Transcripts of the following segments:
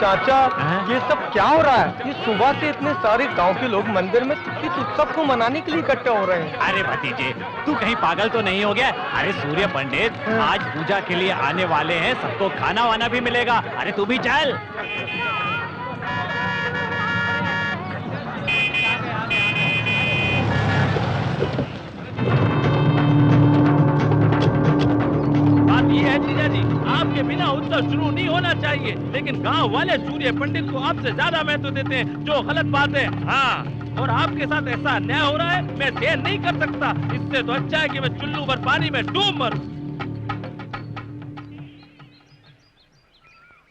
चाचा, ये सब क्या हो रहा है? ये सुबह से इतने सारे गांव के लोग मंदिर में इस उत्सव को मनाने के लिए इकट्ठे हो रहे हैं। अरे भतीजे, तू कहीं पागल तो नहीं हो गया? अरे सूर्य पंडित आज पूजा के लिए आने वाले हैं, सबको खाना वाना भी मिलेगा। अरे तू भी चल। जीजा जी, आपके बिना उत्सव शुरू नहीं होना चाहिए, लेकिन गांव वाले सूर्य पंडित को आपसे ज्यादा महत्व देते हैं, जो गलत बात है। हाँ, और आपके साथ ऐसा अन्याय हो रहा है, मैं सहन नहीं कर सकता। इससे तो अच्छा है कि मैं चुल्लू भर पानी में डूब मरूं।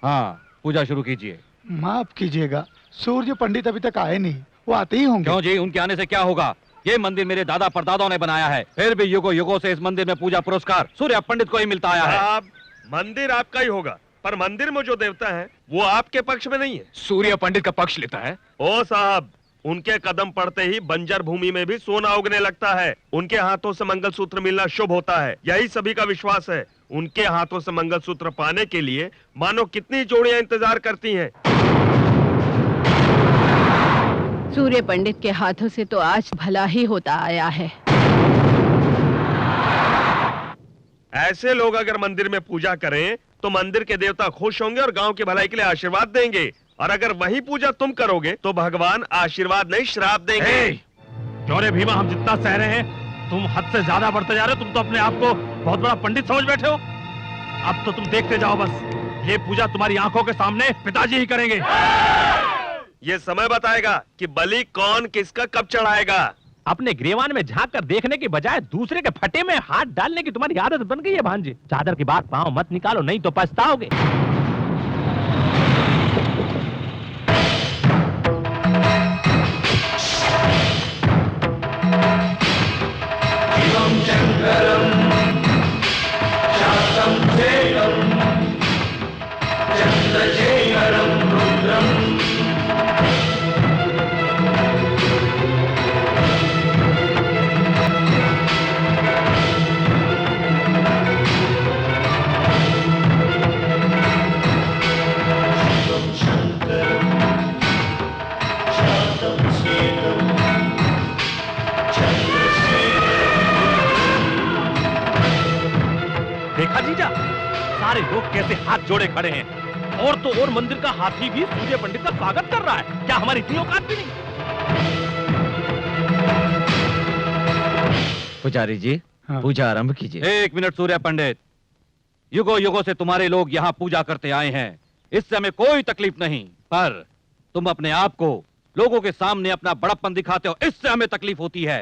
हाँ, पूजा शुरू कीजिए। माफ कीजिएगा, सूर्य पंडित अभी तक आए नहीं, वो आते ही होंगे। क्यों जी, उनके आने से क्या होगा? ये मंदिर मेरे दादा परदादाओं ने बनाया है, फिर भी युगों युगों से इस मंदिर में पूजा पुरस्कार सूर्य पंडित को ही मिलता आया है। मंदिर आपका ही होगा, पर मंदिर में जो देवता है वो आपके पक्ष में नहीं है। सूर्य पंडित का पक्ष लेता है। ओ साहब, उनके कदम पड़ते ही बंजर भूमि में भी सोना उगने लगता है। उनके हाथों से मंगलसूत्र मिलना शुभ होता है, यही सभी का विश्वास है। उनके हाथों से मंगलसूत्र पाने के लिए मानो कितनी जोड़ियां इंतजार करती हैं। सूर्य पंडित के हाथों से तो आज भला ही होता आया है। ऐसे लोग अगर मंदिर में पूजा करें तो मंदिर के देवता खुश होंगे और गांव की भलाई के लिए आशीर्वाद देंगे, और अगर वही पूजा तुम करोगे तो भगवान आशीर्वाद नहीं श्राप देंगे। क्यों रे भीमा, हम जितना सह रहे हैं तुम हद से ज्यादा बढ़ते जा रहे हो। तुम तो अपने आप को बहुत बड़ा पंडित समझ बैठे हो। अब तो तुम देखते जाओ बस, ये पूजा तुम्हारी आंखों के सामने पिताजी ही करेंगे। ये समय बताएगा कि बलि कौन किसका कब चढ़ाएगा। अपने ग्रेवान में झांक कर देखने की बजाय दूसरे के फटे में हाथ डालने की तुम्हारी आदत बन गई है भांजे। चादर की बात पांव मत निकालो, नहीं तो पछताओगे। देखा जीजा, सारे लोग कैसे हाथ जोड़े खड़े हैं, और तो और मंदिर का हाथी भी सूर्य पंडित का स्वागत कर रहा है। क्या हमारी इतनी औकात भी नहीं? पुजारी जी, हाँ। पूजा आरंभ कीजिए। एक मिनट सूर्य पंडित, युगों युगों से तुम्हारे लोग यहाँ पूजा करते आए हैं, इससे हमें कोई तकलीफ नहीं, पर तुम अपने आप को लोगों के सामने अपना बड़प्पन दिखाते हो, इससे हमें तकलीफ होती है।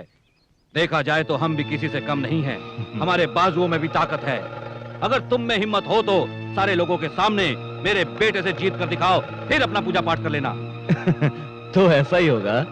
देखा जाए तो हम भी किसी से कम नहीं हैं, हमारे बाजुओं में भी ताकत है। अगर तुम में हिम्मत हो तो सारे लोगों के सामने मेरे बेटे से जीत कर दिखाओ, फिर अपना पूजा पाठ कर लेना। तो ऐसा ही होगा।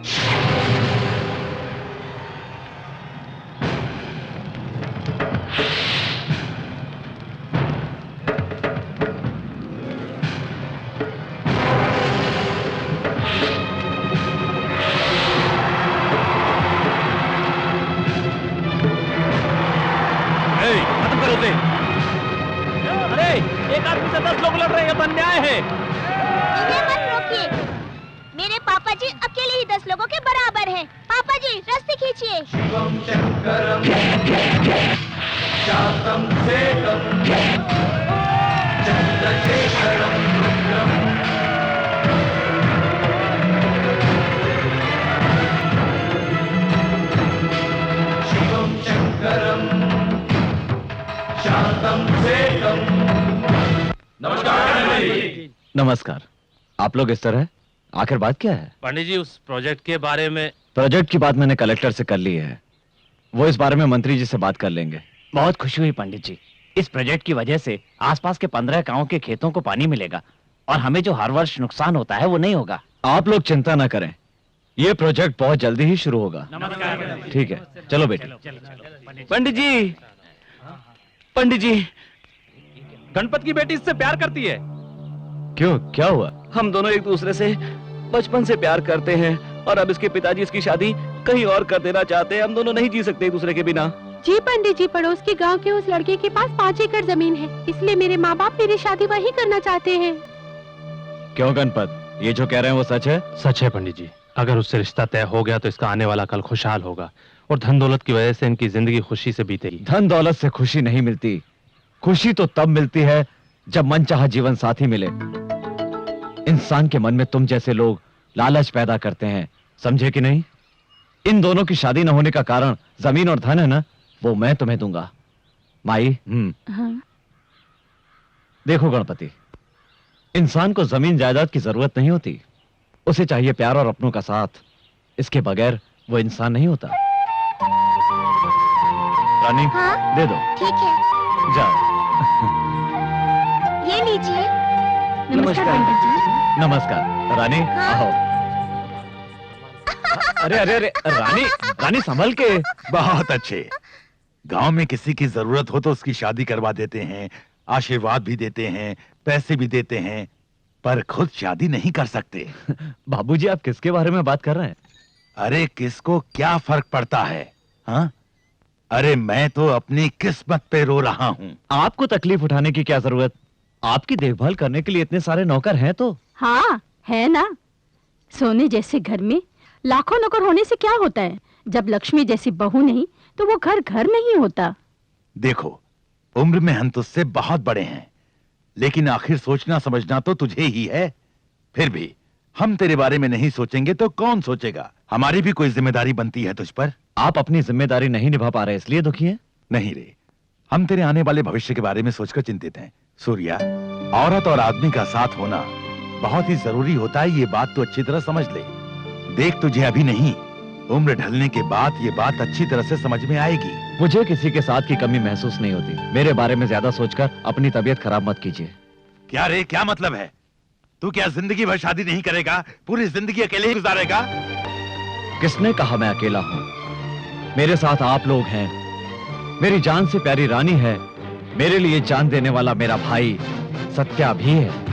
खत्म करो उसे। अरे एक आदमी से 10 लोग लड़ रहे हैं, ये तो अन्याय है। इन्हें मत रोकिए, मेरे पापा जी अकेले ही 10 लोगों के बराबर हैं। पापा जी रस्सी खींचिए। शिवम शंकरम शांतम सेकम चंद्रशेखरम रुद्रम। शिवम शंकरम शांतम सेकम। नमस्कार। नमस्कार। आप लोग इस तरह, आखिर बात क्या है? पंडित जी, उस प्रोजेक्ट के बारे में। प्रोजेक्ट की बात मैंने कलेक्टर से कर ली है, वो इस बारे में मंत्री जी से बात कर लेंगे। बहुत खुशी हुई पंडित जी, इस प्रोजेक्ट की वजह से आसपास के 15 गांवों के खेतों को पानी मिलेगा और हमें जो हर वर्ष नुकसान होता है वो नहीं होगा। आप लोग चिंता न करें, ये प्रोजेक्ट बहुत जल्दी ही शुरू होगा। ठीक है, चलो बेटे। पंडित जी, पंडित जी, गणपत की बेटी इससे प्यार करती है। क्यों, क्या हुआ? हम दोनों एक दूसरे से बचपन से प्यार करते हैं और अब इसके पिताजी इसकी शादी कहीं और कर देना चाहते हैं। हम दोनों नहीं जी सकते एक दूसरे के बिना। जी पंडित जी, पड़ोस के गांव के उस लड़के के पास 5 एकड़ जमीन है, इसलिए मेरे माँ बाप मेरी शादी वहीं करना चाहते हैं। क्यों गणपत, ये जो कह रहे हैं वो सच है? सच है पंडित जी। अगर उससे रिश्ता तय हो गया तो इसका आने वाला कल खुशहाल होगा और धन दौलत की वजह से इनकी जिंदगी खुशी से बीतेगी। धन दौलत से खुशी नहीं मिलती, खुशी तो तब मिलती है जब मनचाहा जीवन साथी मिले। इंसान के मन में तुम जैसे लोग लालच पैदा करते हैं, समझे कि नहीं? इन दोनों की शादी न होने का कारण जमीन और धन है ना, वो मैं तुम्हें दूंगा। माई, हाँ? देखो गणपति, इंसान को जमीन जायदाद की जरूरत नहीं होती, उसे चाहिए प्यार और अपनों का साथ। इसके बगैर वो इंसान नहीं होता। रानी, हाँ? दे दो। ठीक है, जाओ। ये लीजिए। नमस्कार पंडित जी। नमस्कार रानी, हाँ? आओ। अरे अरे अरे रानी, रानी संभल के। बहुत अच्छे। गांव में किसी की जरूरत हो तो उसकी शादी करवा देते हैं, आशीर्वाद भी देते हैं, पैसे भी देते हैं, पर खुद शादी नहीं कर सकते। बाबूजी, आप किसके बारे में बात कर रहे हैं? अरे किसको क्या फर्क पड़ता है, हाँ? अरे मैं तो अपनी किस्मत पे रो रहा हूँ। आपको तकलीफ उठाने की क्या जरूरत? आपकी देखभाल करने के लिए इतने सारे नौकर हैं तो। हाँ है ना। सोने जैसे घर में लाखों नौकर होने से क्या होता है? जब लक्ष्मी जैसी बहू नहीं तो वो घर घर नहीं होता। देखो, उम्र में हम तुझसे बहुत बड़े हैं, लेकिन आखिर सोचना समझना तो तुझे ही है। फिर भी हम तेरे बारे में नहीं सोचेंगे तो कौन सोचेगा? हमारी भी कोई जिम्मेदारी बनती है तुझ पर। आप अपनी जिम्मेदारी नहीं निभा पा रहे इसलिए दुखी हैं? नहीं रे, हम तेरे आने वाले भविष्य के बारे में सोचकर चिंतित हैं। सूर्या, औरत और आदमी का साथ होना बहुत ही जरूरी होता है, ये बात तो अच्छी तरह समझ ले। देख, तुझे अभी नहीं, उम्र ढलने के बाद ये बात अच्छी तरह से समझ में आएगी। मुझे किसी के साथ की कमी महसूस नहीं होती। मेरे बारे में ज्यादा सोचकर अपनी तबीयत खराब मत कीजिए। क्या रे, क्या मतलब है? तू क्या जिंदगी भर शादी नहीं करेगा? पूरी जिंदगी अकेले ही गुजारेगा? किसने कहा मैं अकेला हूं? मेरे साथ आप लोग हैं, मेरी जान से प्यारी रानी है, मेरे लिए जान देने वाला मेरा भाई सत्या भी है।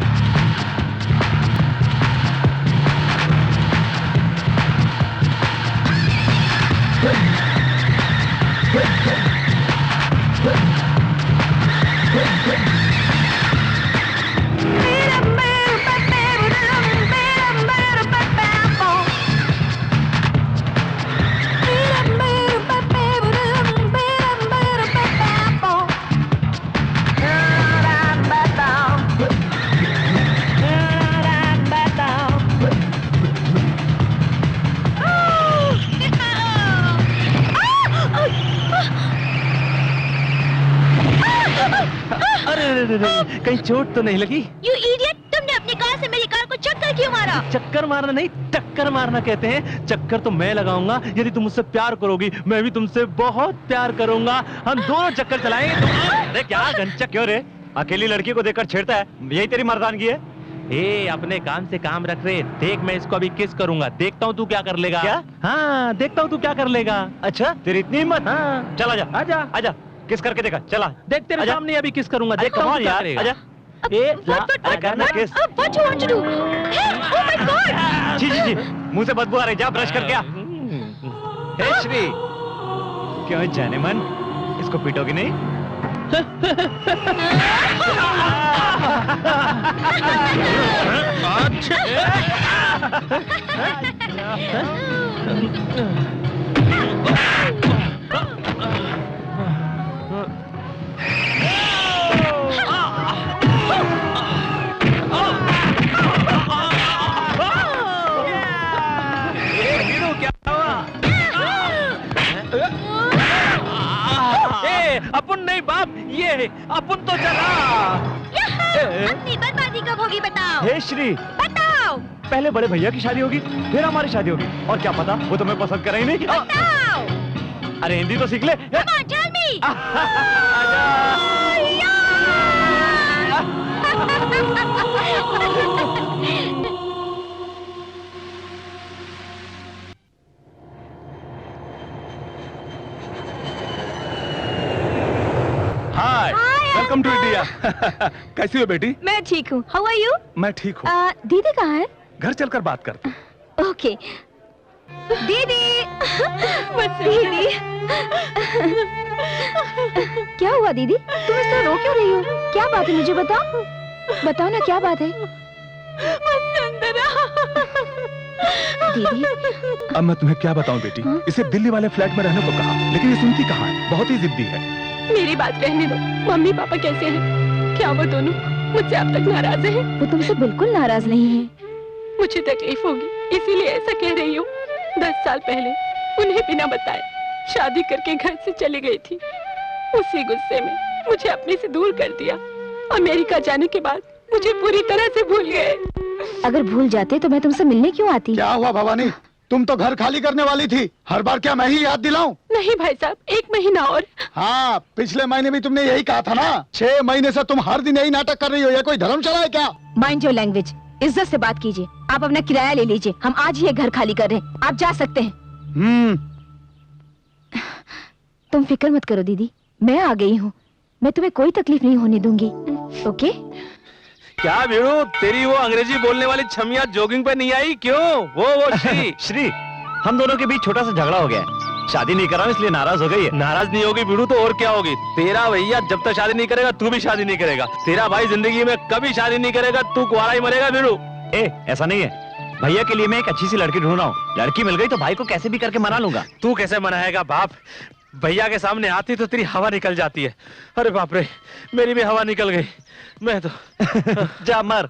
कहीं चोट तो नहीं लगी? You idiot! तुमने अपनी कार से मेरी कार को चक्कर क्यों मारा? चक्कर मारना नहीं, टक्कर मारना कहते हैं। चक्कर तो मैं लगाऊंगा यदि तुम मुझसे प्यार करोगी, मैं भी तुमसे बहुत प्यार करूंगा। हम दोनों चक्कर चलाएंगे। अरे क्या गंचक क्यों रे? अकेली लड़की को देखकर छेड़ता है, यही तेरी मर्दानगी है? ए, अपने काम से काम रख रहे। देख, मैं इसको अभी किस करूंगा, देखता हूँ तू क्या कर लेगा। क्या? हाँ, देखता हूँ तू क्या कर लेगा। अच्छा, तेरी इतनी हिम्मत? हाँ, चल आजा, आजा आजा, किस करके देखा, चला। देख तेरे आजा। सामने अभी किस करूंगा, देखता come हूँ on क्या यार, करेगा। आजा। अरे करना किस? What you want to do? Hey, oh my God! जी जी जी, मुंह से बदबू आ रही, जा ब्रश करके आ। हे श्री, क्यों जाने मन, इसको पीटोगी नहीं? अपन नहीं बाप, ये अपन तो चला। अपनी बर्बादी कब होगी बताओ? हे श्री, बताओ। पहले बड़े भैया की शादी होगी, फिर हमारी शादी होगी, और क्या पता वो तुम्हें पसंद करे ही नहीं। बताओ। अरे हिंदी तो सीख ले। Come on, tell me. Hi, welcome to India. कैसी हो बेटी? मैं ठीक हूँ। How are you? मैं ठीक हूँ। दीदी कहाँ है? घर चलकर बात करते हैं। ओके। दीदी, दीदी। क्या हुआ दीदी? तुम इस तरह रो क्यों रही हो? क्या बात है, मुझे बताओ। बताओ ना, क्या बात है? दीदी, अब मैं तुम्हें क्या बताऊं बेटी, इसे दिल्ली वाले फ्लैट में रहने को कहा, लेकिन ये सुनती कहाँ है, बहुत ही जिद्दी है। मेरी बात रहने दो। मम्मी पापा कैसे हैं? क्या वो दोनों मुझसे अब तक नाराज हैं? वो तुमसे बिल्कुल नाराज नहीं है। मुझे तकलीफ होगी इसीलिए ऐसा कह रही हूँ। 10 साल पहले उन्हें बिना बताए शादी करके घर से चली गई थी। उसी गुस्से में मुझे अपने से दूर कर दिया। अमेरिका जाने के बाद मुझे पूरी तरह से भूल गए। अगर भूल जाते तो मैं तुमसे मिलने क्यों आती? क्या हुआ भवानी, तुम तो घर खाली करने वाली थी, हर बार क्या मैं ही याद दिलाऊं? नहीं भाई साहब, 1 महीना और। हाँ, पिछले महीने भी तुमने यही कहा था ना। 6 महीने से तुम हर दिन यही नाटक कर रही हो, ये कोई धर्मशाला है क्या? माइंड योर लैंग्वेज, इज्जत से बात कीजिए। आप अपना किराया ले लीजिए, हम आज ही ये घर खाली कर रहे हैं, आप जा सकते हैं। तुम फिक्र मत करो दीदी, मैं आ गई हूँ। मैं तुम्हें कोई तकलीफ नहीं होने दूंगी, ओके? क्या वीरू, तेरी वो अंग्रेजी बोलने वाली छमिया जॉगिंग पे नहीं आई क्यों? वो श्री श्री, हम दोनों के बीच छोटा सा झगड़ा हो गया है। शादी नहीं कर रहा हूं इसलिए नाराज हो गई है। नाराज नहीं होगी वीरू तो और क्या होगी? तेरा भैया जब तक शादी नहीं करेगा तू भी शादी नहीं करेगा। तेरा भाई जिंदगी में कभी शादी नहीं करेगा, तू कुंवारा ही मरेगा वीरू। ऐसा नहीं है, भैया के लिए मैं एक अच्छी सी लड़की ढूंढ रहा हूँ। लड़की मिल गई तो भाई को कैसे भी करके मना लूंगा। तू कैसे मनाएगा बाप? भैया के सामने आती तो तेरी हवा निकल जाती है। अरे बाप रे, मेरी भी हवा निकल गई। मैं तो जा मर।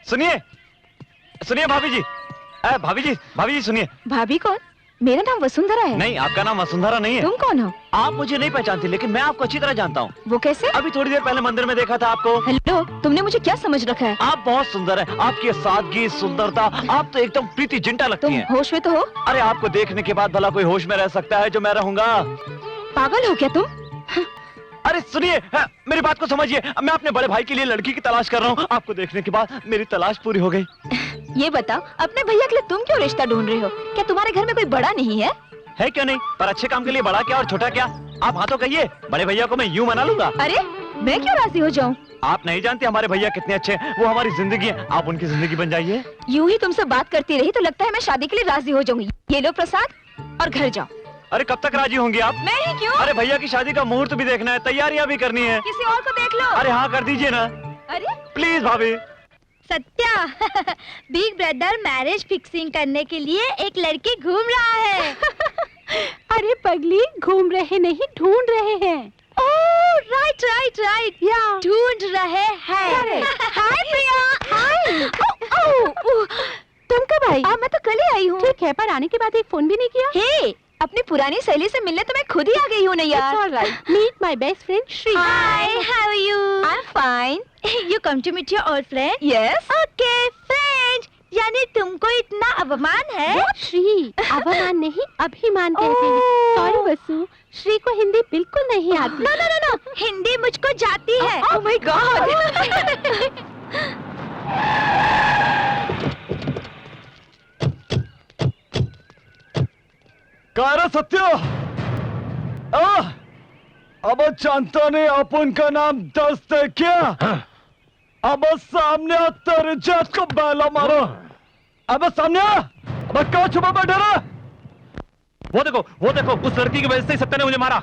सुनिए सुनिए भाभी जी, भाभी जी सुनिए। भाभी कौन? मेरा नाम वसुंधरा है। नहीं, आपका नाम वसुंधरा नहीं है। तुम कौन हो? आप मुझे नहीं पहचानती, लेकिन मैं आपको अच्छी तरह जानता हूँ। वो कैसे? अभी थोड़ी देर पहले मंदिर में देखा था आपको। हेलो, तुमने मुझे क्या समझ रखा है? आप बहुत सुंदर है, आपकी सादगी, सुंदरता, आप तो एकदम प्रीति जिंटा लगती तुम हैं। होश में तो हो? अरे आपको देखने के बाद भला कोई होश में रह सकता है जो मैं रहूंगा? पागल हो क्या तुम? अरे सुनिए, मेरी बात को समझिए। मैं अपने बड़े भाई के लिए लड़की की तलाश कर रहा हूँ। आपको देखने के बाद मेरी तलाश पूरी हो गई। ये बताओ, अपने भैया के लिए तुम क्यों रिश्ता ढूंढ रहे हो? क्या तुम्हारे घर में कोई बड़ा नहीं है? है क्यों नहीं, पर अच्छे काम के लिए बड़ा क्या और छोटा क्या? आप हाँ तो कहिए, बड़े भैया को मैं यूं मना लूंगा। अरे मैं क्यों राजी हो जाऊं? आप नहीं जानते हमारे भैया कितने अच्छे हैं, वो हमारी जिंदगी है। आप उनकी जिंदगी बन जाइए। यूं ही तुमसे बात करती रही तो लगता है मैं शादी के लिए राजी हो जाऊंगी। ये लो प्रसाद और घर जाओ। अरे कब तक राजी होंगी आप? मैं ही क्यों? अरे भैया की शादी का मुहूर्त भी देखना है, तैयारियां भी करनी है। किसी और को देख लो। अरे हाँ कर दीजिए ना। अरे प्लीज भाभी। Satya, big brother marriage fixing करने के लिए एक लड़की घूम रहा है। अरे पगली, घूम रहे नहीं, ढूंढ रहे हैं। ओह राइट राइट राइट, ढूंढ रहे हैं। हाय प्रिया। हाय। तुम कब आई? मैं तो कल ही आई हूँ। ठीक है, पर आने के बाद एक फोन भी नहीं किया। हे, अपनी पुरानी सहेली से मिलने तो मैं खुद ही आ गई हूँ ना यार। It's all right. Meet my best friend Shri. Hi, how are you? I'm fine. You come to meet your old friend? Yes. Okay, friend. यानी तुमको इतना अभिमान है? श्री, अभिमान नहीं, अभिमान कहते हैं। सॉरी वसु, श्री को हिंदी बिल्कुल नहीं आती। No no no no, Hindi मुझको जाती है। Oh my God. कार सत्य, अब जानता नहीं अपन का नाम दस्त है क्या? अब सामने तेरे जात को बैला मारो। अब सामने, अब क्या छुपा बैठा रहा? वो देखो, उस लड़की की वजह से ही सत्या ने मुझे मारा।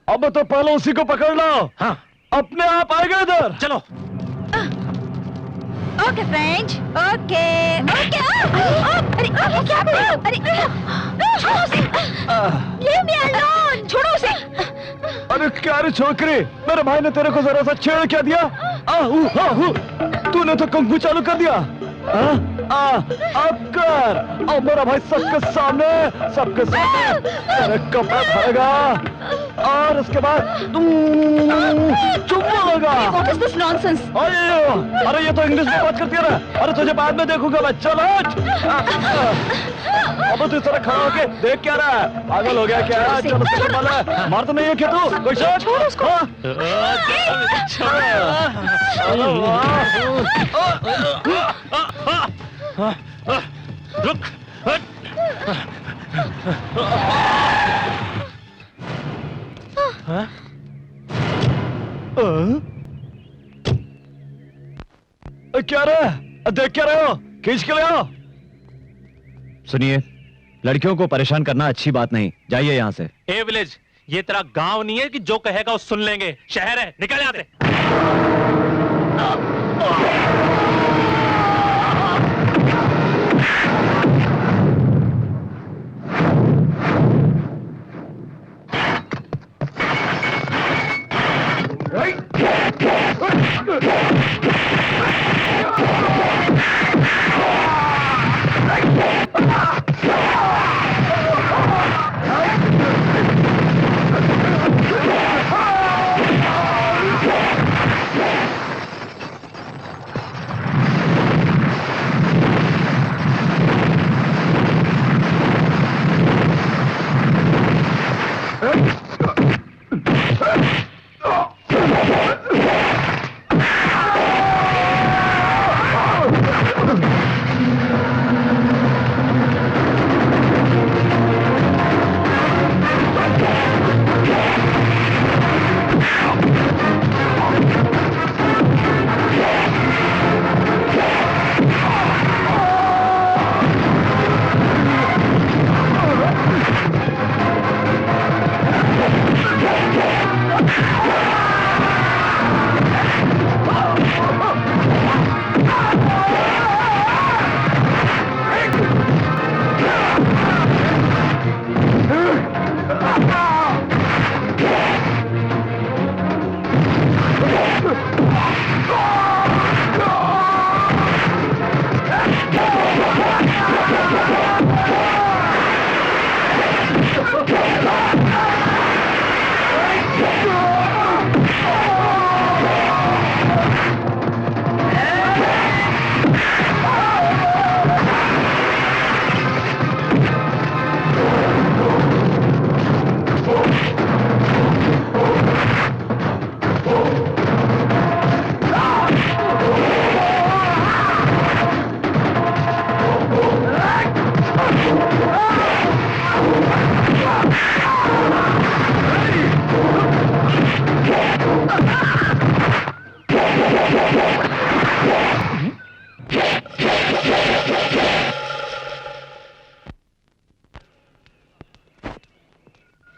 अब तो पहले उसी को पकड़ लो। हाँ, अपने आप आएगा इधर। चलो। Okay friend, okay okay. अरे क्या बोल रहे हो? अरे छोड़ो उसे। Leave me alone. छोड़ो उसे। अरे क्या रे छोकरी, मेरे भाई ने तेरे को जरा सा छेड़ क्या दिया? तूने तो कुंग फू चालू कर दिया। अब कर, अब मेरा भाई सबके सामने तेरे कपड़े फाड़ेगा। और उसके बाद चुम्मा लगा। What is this nonsense? अरे ये तो इंग्लिश में बात करती है ना। अरे तुझे बाद में देखूंगा मैं, चल हट। अब तू इस तरह खड़ा होके देख क्या रहा है, पागल हो गया क्या? चल उसको माला मार तो नहीं है क्या तू? कोई शक? रुक। क्या रहा है? देख क्या रहे हो? खींच के ले आओ। सुनिए, लड़कियों को परेशान करना अच्छी बात नहीं, जाइए यहाँ से। ए विलेज, ये तेरा गांव नहीं है कि जो कहेगा वो सुन लेंगे, शहर है, निकल यहाँ से।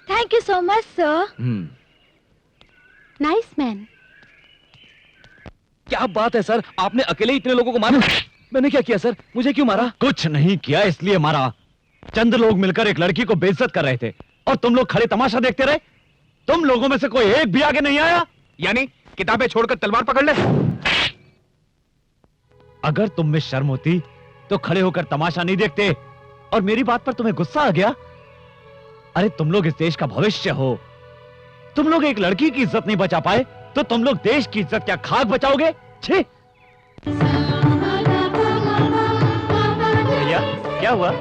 Thank you so much, sir. Nice man. क्या बात है सर, आपने अकेले इतने लोगों को मारा? मैंने क्या किया सर? मुझे क्यों मारा? कुछ नहीं किया, इसलिए मारा। चंद लोग मिलकर एक लड़की को बेइज्जत कर रहे थे और तुम लोग खड़े तमाशा देखते रहे। तुम लोगों में से कोई एक भी आगे नहीं आया। यानी किताबें छोड़कर तलवार पकड़ ले। अगर तुम में शर्म होती तो खड़े होकर तमाशा नहीं देखते। और मेरी बात पर तुम्हें गुस्सा आ गया? अरे तुम लोग इस देश का भविष्य हो। तुम लोग एक लड़की की इज्जत नहीं बचा पाए तो तुम लोग देश की इज्जत क्या खाक बचाओगे? छी! भैया क्या हुआ?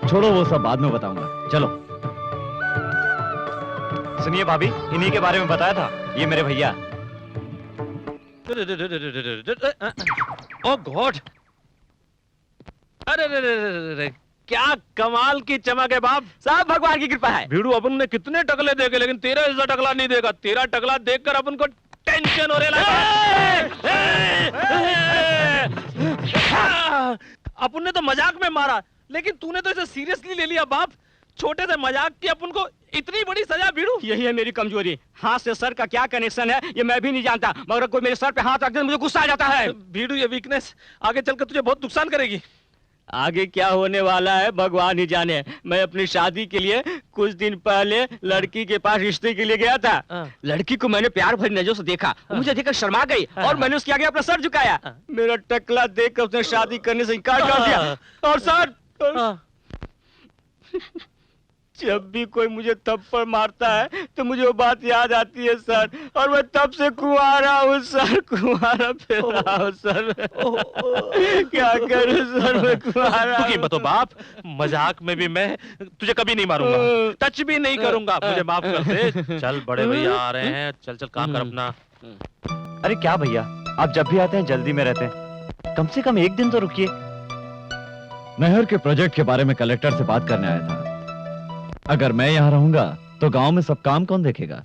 छोड़ो वो सब बाद में बताऊंगा, चलो। सुनिए भाभी, इन्हीं के बारे में बताया था, ये मेरे भैया। ओह गॉड! अरे क्या कमाल की चमक है बाप। सब भगवान की कृपा है। भीड़ू, अपन ने कितने टकले देखे लेकिन तेरा ऐसा टकला नहीं देगा। तेरा टकला देखकर अपन को टेंशन हो रहा है। अपन ने तो मजाक में मारा लेकिन तूने तो इसे सीरियसली ले लिया बाप। छोटे से मजाक की अपन को इतनी बड़ी सजा भीड़ू। यही है मेरी कमजोरी। हाथ से सर का क्या कनेक्शन है ये मैं भी नहीं जानता, मगर कोई मेरे सर पे हाथ रख दे मुझे गुस्सा आ जाता है। भीड़ू, ये वीकनेस आगे चलकर तुझे बहुत नुकसान करेगी। आगे क्या होने वाला है भगवान ही जाने। मैं अपनी शादी के लिए कुछ दिन पहले लड़की के पास रिश्ते के लिए गया था। लड़की को मैंने प्यार भरी नजरों से देखा, मुझे देखकर शर्मा गई और मैंने उसके आगे अपना सर झुकाया। मेरा टकला देखकर उसने शादी करने से इनकार कर दिया। और सर जब भी कोई मुझे थप्पड़ मारता है तो मुझे वो बात याद आती है सर, और मैं तब से कुंवारा हूँ सर, कुंवारा फिर रहा हूँ सर। क्या करूँ सर, मैं कुंवारा। तू कीमत हो बाप, मजाक में भी मैं तुझे कभी नहीं मारूंगा, टच भी नहीं करूंगा, मुझे माफ कर दे। चल बड़े भैया आ रहे हैं, चल चल काम कर अपना। अरे क्या भैया, आप जब भी आते हैं जल्दी में रहते हैं, कम से कम एक दिन तो रुकिए। नहर के प्रोजेक्ट के बारे में कलेक्टर से बात करने आया था। अगर मैं यहाँ रहूंगा तो गांव में सब काम कौन देखेगा?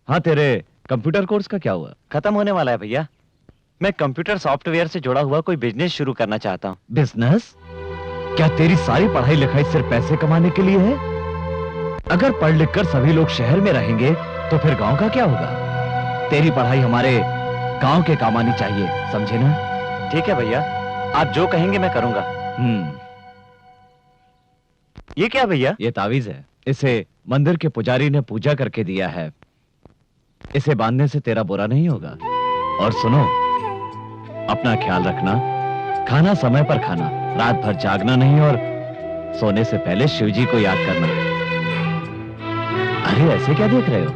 हाँ, तेरे कंप्यूटर कोर्स का क्या हुआ? खत्म होने वाला है भैया। मैं कंप्यूटर सॉफ्टवेयर से जुड़ा हुआ कोई बिजनेस शुरू करना चाहता हूँ। बिजनेस? क्या तेरी सारी पढ़ाई लिखाई सिर्फ पैसे कमाने के लिए है? अगर पढ़ लिख कर सभी लोग शहर में रहेंगे तो फिर गांव का क्या होगा? तेरी पढ़ाई हमारे गांव के काम आनी चाहिए, समझे ना? ठीक है भैया, आप जो कहेंगे मैं करूंगा। ये क्या भैया? ये तावीज है, इसे मंदिर के पुजारी ने पूजा करके दिया है। इसे बांधने से तेरा बुरा नहीं होगा। और सुनो, अपना ख्याल रखना, खाना समय पर खाना, रात भर जागना नहीं, और सोने से पहले शिव जी को याद करना। अरे ऐसे क्या देख रहे हो?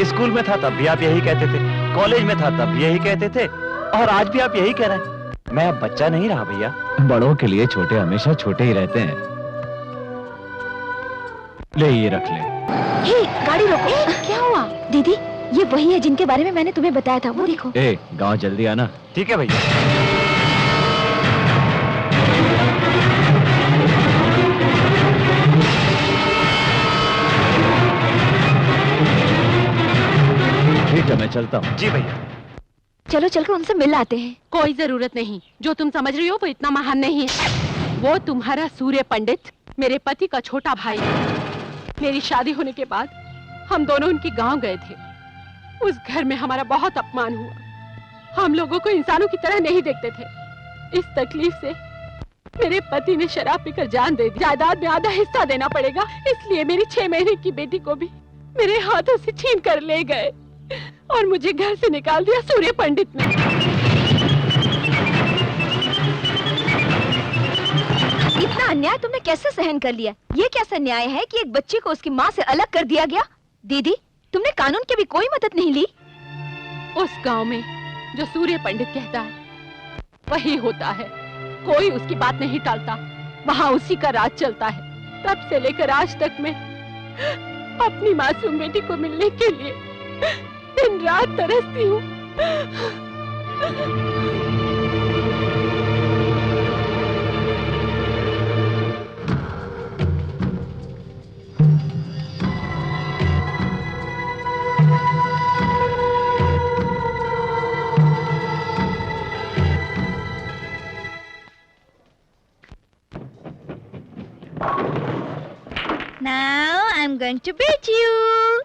स्कूल में था तब भी आप यही कहते थे, कॉलेज में था तब भी यही कहते थे, और आज भी आप यही कह रहे हैं। मैं अब बच्चा नहीं रहा भैया। बड़ों के लिए छोटे हमेशा छोटे ही रहते हैं। ले ये रख ले। हे, गाड़ी रोको। क्या हुआ? दीदी, ये वही है जिनके बारे में मैंने तुम्हें बताया था, वो देखो। ए, गांव जल्दी आना। ठीक है भैया। ठीक है, मैं चलता हूँ। जी भैया। चलो चलकर उनसे मिल आते हैं। कोई जरूरत नहीं, जो तुम समझ रही हो वो इतना महान नहीं है। वो तुम्हारा सूर्य पंडित मेरे पति का छोटा भाई है। मेरी शादी होने के बाद हम दोनों उनके गांव गए थे। उस घर में हमारा बहुत अपमान हुआ। हम लोगों को इंसानों की तरह नहीं देखते थे। इस तकलीफ से मेरे पति ने शराब पीकर जान दे दी। जायदाद में आधा हिस्सा देना पड़ेगा, इसलिए मेरी 6 महीने की बेटी को भी मेरे हाथों से छीन कर ले गए और मुझे घर से निकाल दिया सूर्य पंडित ने। इतना अन्याय तुमने कैसे सहन कर लिया? ये कैसा न्याय है कि एक बच्चे को उसकी माँ से अलग कर दिया गया? दीदी, तुमने कानून की भी कोई मदद नहीं ली? उस गांव में जो सूर्य पंडित कहता है वही होता है। कोई उसकी बात नहीं टालता, वहाँ उसी का राज चलता है। तब से लेकर आज तक मैं अपनी मासूम बेटी को मिलने के लिए दिन रात तरसती हूँ। Now I'm going to beat you.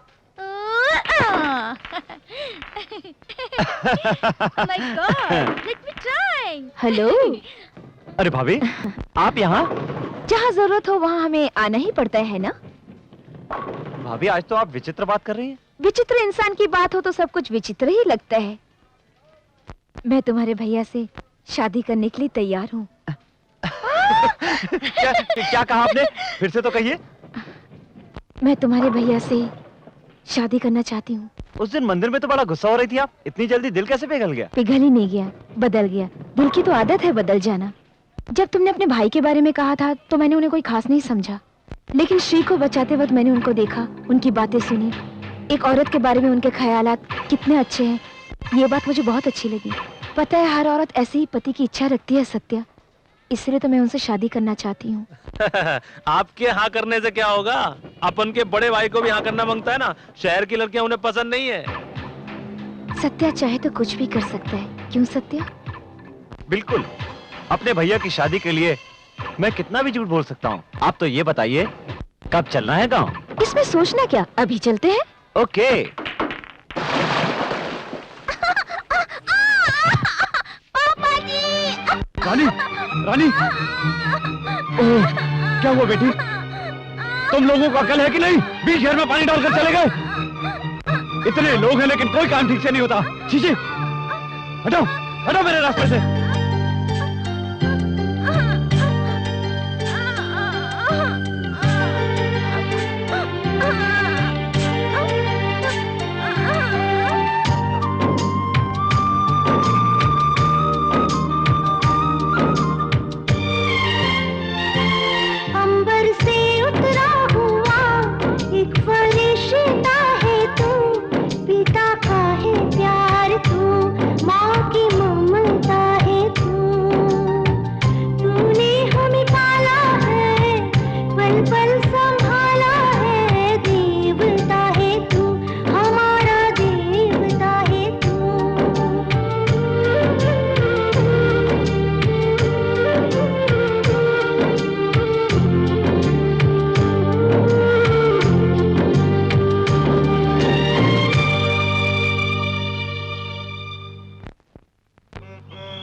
Oh my God! Let me try. Hello. अरे भाभी, आप यहाँ? जहाँ जरूरत हो वहाँ हमें आना ही पड़ता है ना? भाभी, आज तो आप विचित्र बात कर रही हैं। विचित्र इंसान की बात हो तो सब कुछ विचित्र ही लगता है। मैं तुम्हारे भैया से शादी करने के लिए तैयार हूँ। क्या कहा आपने? फिर से तो कहिए। मैं तुम्हारे भैया से शादी करना चाहती हूँ। उस दिन मंदिर में तो बड़ा गुस्सा हो रही थी आप, इतनी जल्दी दिल कैसे पिघल गया? पिघल ही नहीं गया, बदल गया। दिल की तो आदत है बदल जाना। जब तुमने अपने भाई के बारे में कहा था तो मैंने उन्हें कोई खास नहीं समझा, लेकिन श्री को बचाते वक्त मैंने उनको देखा, उनकी बातें सुनी। एक औरत के बारे में उनके ख्यालात कितने अच्छे हैं, ये बात मुझे बहुत अच्छी लगी। पता है, हर औरत ऐसे ही पति की इच्छा रखती है सत्या, इसलिए तो मैं उनसे शादी करना चाहती हूँ। आपके हाँ करने से क्या होगा? अपन के बड़े भाई को भी हाँ करना मांगता है ना। शहर की लड़कियां उन्हें पसंद नहीं है। सत्या चाहे तो कुछ भी कर सकता है, क्यों सत्या? बिल्कुल। अपने भैया की शादी के लिए मैं कितना भी झूठ बोल सकता हूँ। आप तो ये बताइए, कब चलना है गाँव? इसमें सोचना क्या, अभी चलते हैं। ओके। रानी, रानी, क्या हुआ बेटी? तुम लोगों को अकल है कि नहीं? बीच शहर में पानी डालकर चले गए। इतने लोग हैं लेकिन कोई काम ठीक से नहीं होता। चीची, हटो, हटो मेरे रास्ते से।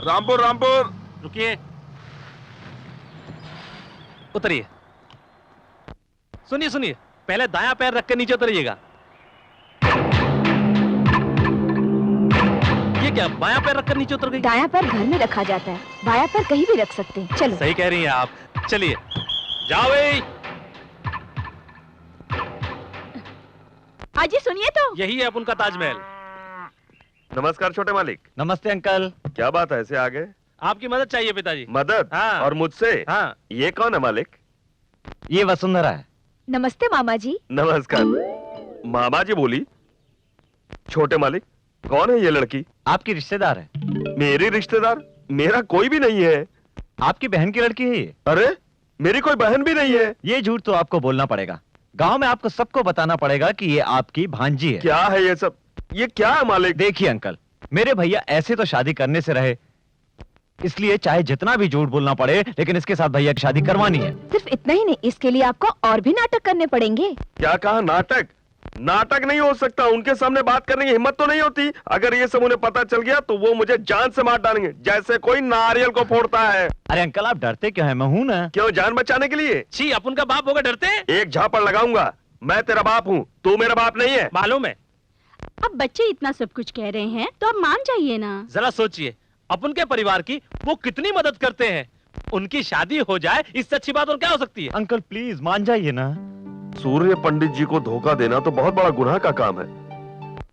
रामपुर रामपुर। रुकिए, उतरिए। सुनिए सुनिए, पहले दायां पैर रख के नीचे उतरिएगा। ये क्या, बायां पैर रखकर नीचे उतर गई? दायां पैर घर में रखा जाता है, बायां पैर कहीं भी रख सकते हैं। चलो। सही कह रही हैं आप। चलिए जाओ भाई। आजी सुनिए तो। यही है अपन का ताजमहल। नमस्कार छोटे मालिक। नमस्ते अंकल। क्या बात है, ऐसे आ गए? आपकी मदद चाहिए पिताजी। मदद? हाँ। और मुझसे? हाँ। ये कौन है मालिक? ये वसुंधरा है। नमस्ते मामा जी। नमस्कार। मामा जी बोली। छोटे मालिक, कौन है ये लड़की? आपकी रिश्तेदार है। मेरी रिश्तेदार? मेरा कोई भी नहीं है। आपकी बहन की लड़की है ये। अरे मेरी कोई बहन भी नहीं है। ये झूठ तो आपको बोलना पड़ेगा। गांव में आपको सबको बताना पड़ेगा कि ये आपकी भांजी है। क्या है ये सब? ये क्या है मालिक? देखिए अंकल, मेरे भैया ऐसे तो शादी करने से रहे, इसलिए चाहे जितना भी झूठ बोलना पड़े, लेकिन इसके साथ भैया की शादी करवानी है। सिर्फ इतना ही नहीं, इसके लिए आपको और भी नाटक करने पड़ेंगे। क्या कहा? नाटक? नाटक नहीं हो सकता। उनके सामने बात करने की हिम्मत तो नहीं होती। अगर ये सब उन्हें पता चल गया तो वो मुझे जान से मार डालेंगे, जैसे कोई नारियल को फोड़ता है। अरे अंकल आप डरते क्यों हैं? मैं हूं ना। क्यों, जान बचाने के लिए? छी, अपन का बाप होगा डरते? एक झापड़ लगाऊंगा। मैं तेरा बाप हूँ, तू मेरा बाप नहीं है। मालूम है। अब बच्चे इतना सब कुछ कह रहे हैं तो अब मान जाइए ना। जरा सोचिए, अपन के परिवार की वो कितनी मदद करते हैं। उनकी शादी हो जाए, इससे अच्छी बात और क्या हो सकती है? अंकल प्लीज मान जाइए ना। सूर्य पंडित जी को धोखा देना तो बहुत बड़ा गुनाह का काम है,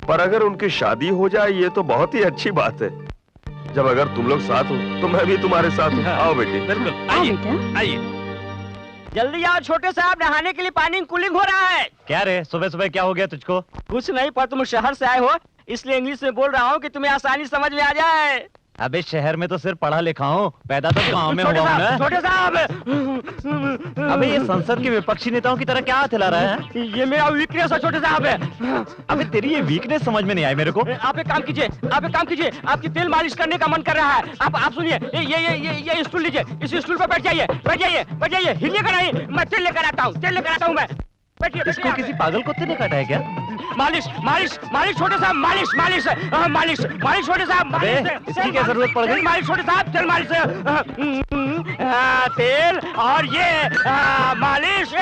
पर अगर उनकी शादी हो जाए ये तो बहुत ही अच्छी बात है। जब अगर तुम लोग साथ हो तो मैं भी तुम्हारे साथ हूँ। आओ बेटी। बिल्कुल, आइए आइए। जल्दी आओ छोटे साहब, नहाने के लिए पानी कूलिंग हो रहा है। क्या रे, सुबह सुबह क्या हो गया तुझको? कुछ नहीं, पर तुम शहर से आए हो इसलिए इंग्लिश में बोल रहा हूँ कि तुम्हें आसानी समझ में आ जाए। अबे शहर में तो सिर्फ पढ़ा लिखा हूँ, पैदा तो गाँव में हुआ हूँ ना। छोटे साहब। अबे ये संसद के विपक्षी नेताओं की तरह क्या हाथ हिला रहा है? ये मेरा वीकनेस है छोटे साहब। अबे तेरी ये वीकनेस समझ में नहीं आई मेरे को। आप एक काम कीजिए, आप एक काम कीजिए, आपकी तेल मालिश करने का मन कर रहा है। आप सुनिए, ये स्टूल लीजिए, इस स्टूल पर बैठ जाइए, बैठ जाइए, बैठ जाइए, हिलिएगा नहीं। मैं तेल लेकर आता हूँ, तेल लेकर आता हूँ मैं। बैठिए। इसको किसी पागल कुत्ते ने काटा है क्या? मालिश मालिश मालिश छोटे साहब, मालिश मालिश मालिश मालिश छोटे साहब, मालिश। इसकी क्या जरूरत पड़ गई? मालिश छोटे साहब, तेल मालिश, तेल और ये मालिश।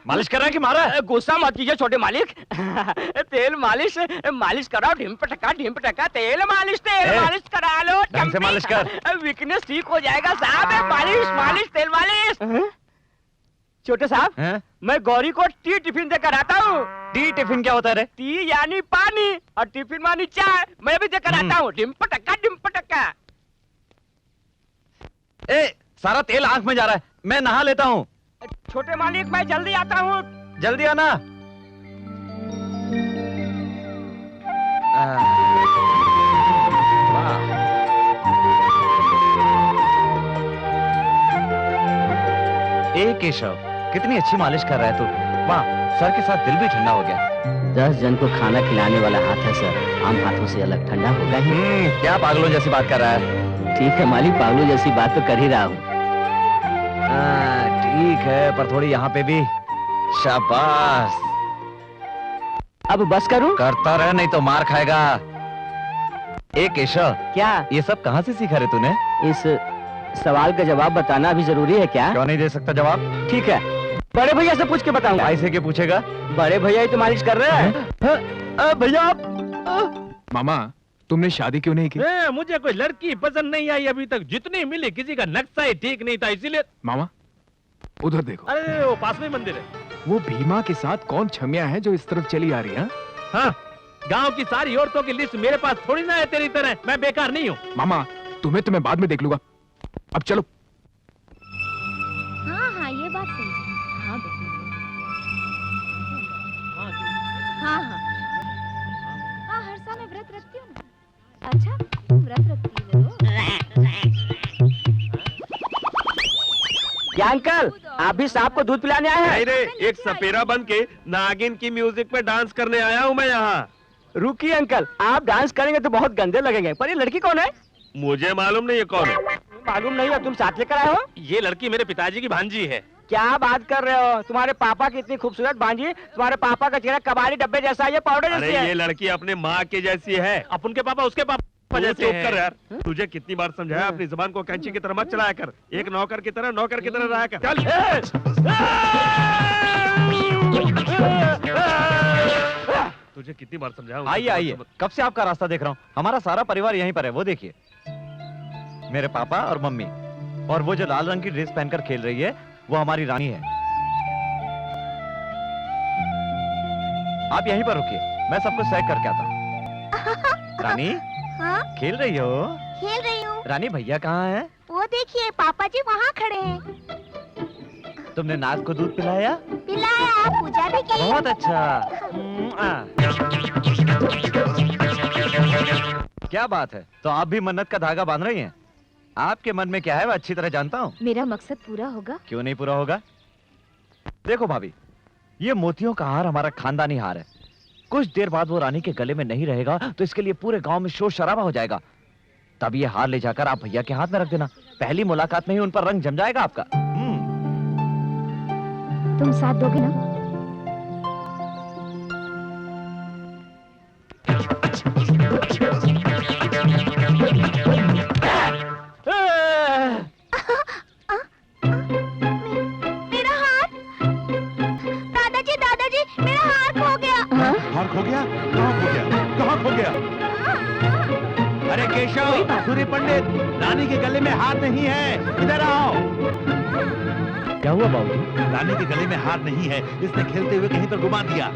मालिश कर रहा है कि मारा है? गुस्सा मत कीजिए छोटे मालिक। तेल मालिश मालिश कराओ, ढिम पटका तेल मालिश करा लो। ढंग से मालिश कर। वीकनेस ठीक हो जाएगा साहब। मालिश मालिश तेल मालिश। छोटे साहब, मैं गौरी को टी टिफिन देकर आता हूँ। टी टिफिन क्या होता है रे? टी यानी पानी और टिफिन मानी चाय। मैं भी देकर आता हूँ। डिम पटक्का। ए, सारा तेल आंख में जा रहा है, मैं नहा लेता हूँ। छोटे मालिक मैं जल्दी आता हूँ। जल्दी आना। ए केशव, कितनी अच्छी मालिश कर रहा है तू। वाह, सर के साथ दिल भी ठंडा हो गया। 10 जन को खाना खिलाने वाला हाथ है सर, आम हाथों से अलग ठंडा होगा ही। क्या पागलों जैसी बात कर रहा है? ठीक है मालिक, पागलों जैसी बात तो कर ही रहा हूँ। ठीक है, पर थोड़ी यहाँ पे भी। शाबाश। अब बस करूँ? करता रह, नहीं तो मार खाएगा। ए केशव, क्या ये सब कहाँ से सीखा रे तूने? इस सवाल का जवाब बताना अभी जरूरी है क्या? क्यों नहीं दे सकता जवाब? ठीक है, बड़े भैया से पूछ के बताऊंगा। भाई से के पूछेगा? बड़े भैया ही तो मालिश कर रहे हैं। भैया आप मामा, तुमने शादी क्यों नहीं की? मुझे कोई लड़की पसंद नहीं आई अभी तक। जितनी मिली किसी का नक्शा ही ठीक नहीं था, इसीलिए। मामा उधर देखो। अरे वो पास में मंदिर है। वो भीमा के साथ कौन छमिया है जो इस तरफ चली आ रही है? हाँ, गांव की सारी औरतों की लिस्ट मेरे पास थोड़ी ना है तेरी तरह। मैं बेकार नहीं हूँ। मामा तुम्हें तो मैं बाद में देख लूंगा, अब चलो। हाँ ये बात सही है। हाँ हर साल मैं व्रत रखती हूँ ना। अच्छा तुम व्रत रखती हो? क्या अंकल, आप भी सांप को दूध पिलाने आए हैं? नहीं रे, एक सपेरा बन के नागिन की म्यूजिक पे डांस करने आया हूँ मैं यहाँ। रुकिए अंकल, आप डांस करेंगे तो बहुत गंदे लगेंगे, पर ये लड़की कौन है? मुझे मालूम नहीं है कौन है। मालूम नहीं है, तुम साथ लेकर आए हो? ये लड़की मेरे पिताजी की भांजी है। क्या बात कर रहे हो? तुम्हारे पापा की इतनी खूबसूरत भांजी, तुम्हारे पापा का चेहरा कबाड़ी डब्बे जैसा है, ये पाउडर अरे जैसी है। ये लड़की अपने माँ के जैसी है। अपन के पापा उसके पापा वजह तू से चुप कर यार। तुझे कितनी बार समझाया अपनी जुबान को कैंची की तरह मत चलाया कर, एक नौकर की तरह रहा कर। चल तुझे कितनी बार समझाया। आइए आइए, कब से आपका रास्ता देख रहा हूँ। हमारा सारा परिवार यहीं पर है, वो देखिए, मेरे पापा और मम्मी, और वो जो लाल रंग की ड्रेस पहनकर खेल रही है वो हमारी रानी है। आप यहीं पर रुकिए, मैं सब कुछ चेक करके आता हूँ। रानी, हाँ? खेल रही हो? खेल रही हूँ। रानी, भैया कहाँ है? वो देखिए, पापा जी वहाँ खड़े हैं। तुमने नाथ को दूध पिलाया? पिलाया, पूजा भी की। बहुत अच्छा। क्या बात है, तो आप भी मन्नत का धागा बांध रही हैं? आपके मन में क्या है मैं अच्छी तरह जानता हूँ। मेरा मकसद पूरा होगा। क्यों नहीं पूरा होगा? देखो भाभी, ये मोतियों का हार हमारा खानदानी हार है। कुछ देर बाद वो रानी के गले में नहीं रहेगा तो इसके लिए पूरे गांव में शोर शराबा हो जाएगा। तब ये हार ले जाकर आप भैया के हाथ में रख देना। पहली मुलाकात में ही उन पर रंग जम जाएगा आपका। तुम साथ दोगे ना? मेरा हार, दादाजी दादाजी, मेरा हार खो गया। हार खो गया? कहाँ खो गया? कहाँ खो गया? अरे केशव, सूर्य पंडित, रानी के गले में हार नहीं है, इधर आओ। क्या हुआ बाबू? रानी के गले में हार नहीं है, इसने खेलते हुए कहीं पर घुमा दिया।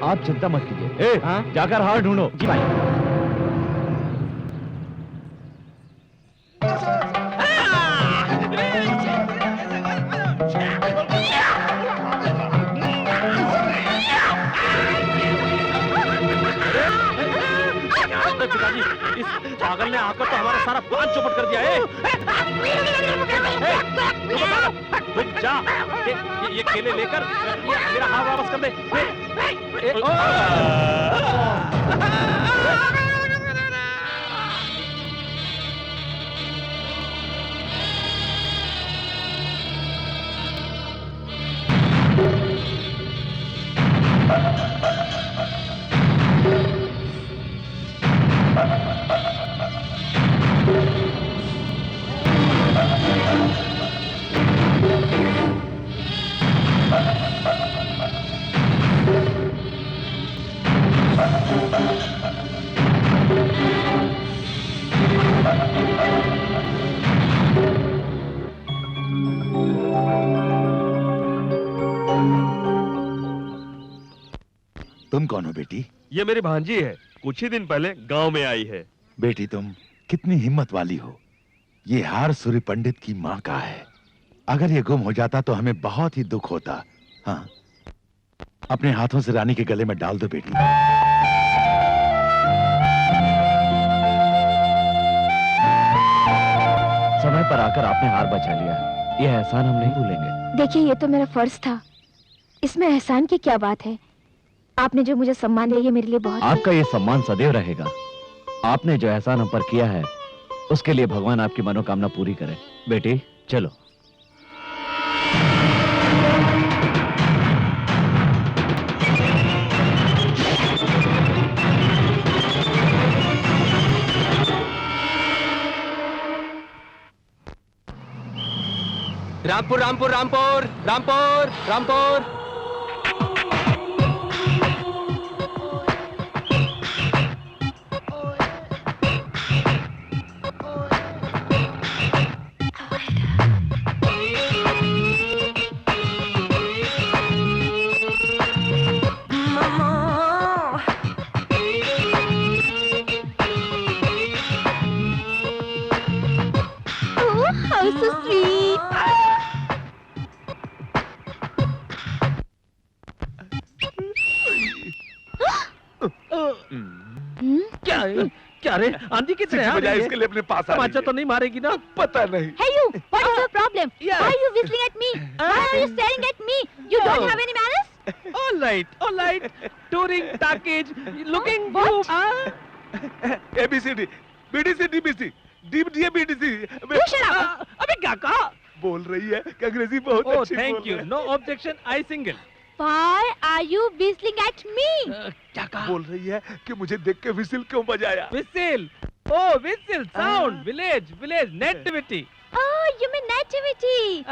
आप चिंता मत कीजिए। जाकर हार ढूंढो। जी भाई। पिताजी, इस पागल ने आकर तो हमारा सारा प्लान चौपट कर दिया है। रुक जा, ये केले लेकर मेरा हाथ वापस कर दे। तुम कौन हो बेटी? ये मेरी भांजी है, कुछ ही दिन पहले गांव में आई है। बेटी तुम कितनी हिम्मत वाली हो। ये हार सूर्य पंडित की माँ का है। अगर ये गुम हो जाता तो हमें बहुत ही दुख होता। हाँ, अपने हाथों से रानी के गले में डाल दो बेटी। समय पर आकर आपने हार बचा लिया, ये एहसान हम नहीं भूलेंगे। देखिए, ये तो मेरा फर्ज था, इसमें एहसान की क्या बात है। आपने जो मुझे सम्मान दिया, ये मेरे लिए बहुत। आपका ये सम्मान सदैव रहेगा। आपने जो एहसान हम पर किया है उसके लिए भगवान आपकी मनोकामना पूरी करे। बेटी चलो। रामपुर रामपुर रामपुर रामपुर रामपुर। क्या रे, आंधी किस तरह आ रही है? इसके लिए अपने पास आ रही तमाचा तो नहीं मारेगी ना? पता नहीं। Hey you, what is your problem? Why are you whistling at me? Why are you staring at me? You don't have any manners? All right. Touring package, looking What? ABCD, BDC, DBC, DBD, BDC। You shut up. अबे क्या कहा? बोल रही है कि अंग्रेजी बहुत Oh, अच्छी thank बोल you. रही है। No objection. I single. Why are you whistling at me? क्या कहा? बोल रही है कि मुझे देख के विसिल क्यों बजाया। Whistle. Oh, whistle sound, village nativity. Oh, you mean nativity?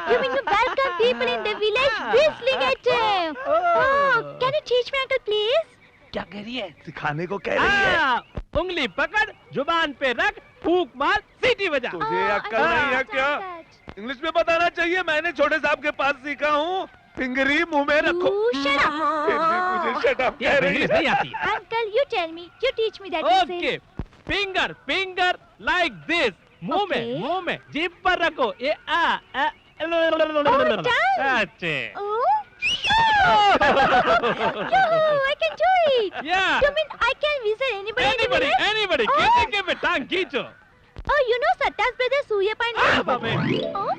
You mean you welcome people in the village whistling at them? Oh, can you teach me, uncle, please? क्या कह रही है? सिखाने को कह रही है। उंगली पकड़, जुबान पे रख, फूंक मार, सीटी बजा। तुझे अक्ल नहीं है क्या? इंग्लिश में बताना चाहिए, मैंने छोटे साहब के पास सीखा हूँ। फिंगरी मुंह में रखो। Shut up. फिर भी मुझे शट अप कह रही इंग्लिश है। नहीं आती। Uncle, you tell me. You teach me that. Okay, finger like this. मुंह में, जीभ पर रखो। ये done. अच्छे। Oh. Yoo-hoo, I can do it. Yeah. You mean I can whistle anybody in the village? Anybody. Oh. के पे टांग खींचो। Oh, you know Satya's brother Surya Pandit? बाबे। Oh.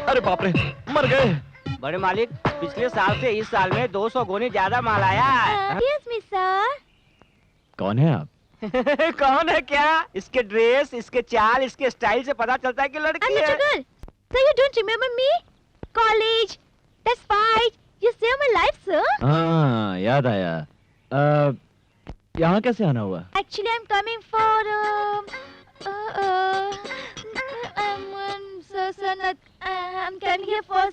अरे बाप रे, मर गए। बड़े मालिक, पिछले साल से इस साल में 200 गुनी ज्यादा माल आया है। Yes, me sir. कौन है आप? कौन है क्या? इसके ड्रेस, इसके चाल, इसके स्टाइल से पता चलता है कि लड़की I'm a है। girl. So you don't remember me? College. That's fight. You saved my life, sir. हाँ, याद आया। यहाँ कैसे आना हुआ? Actually, I'm coming for I'm coming here for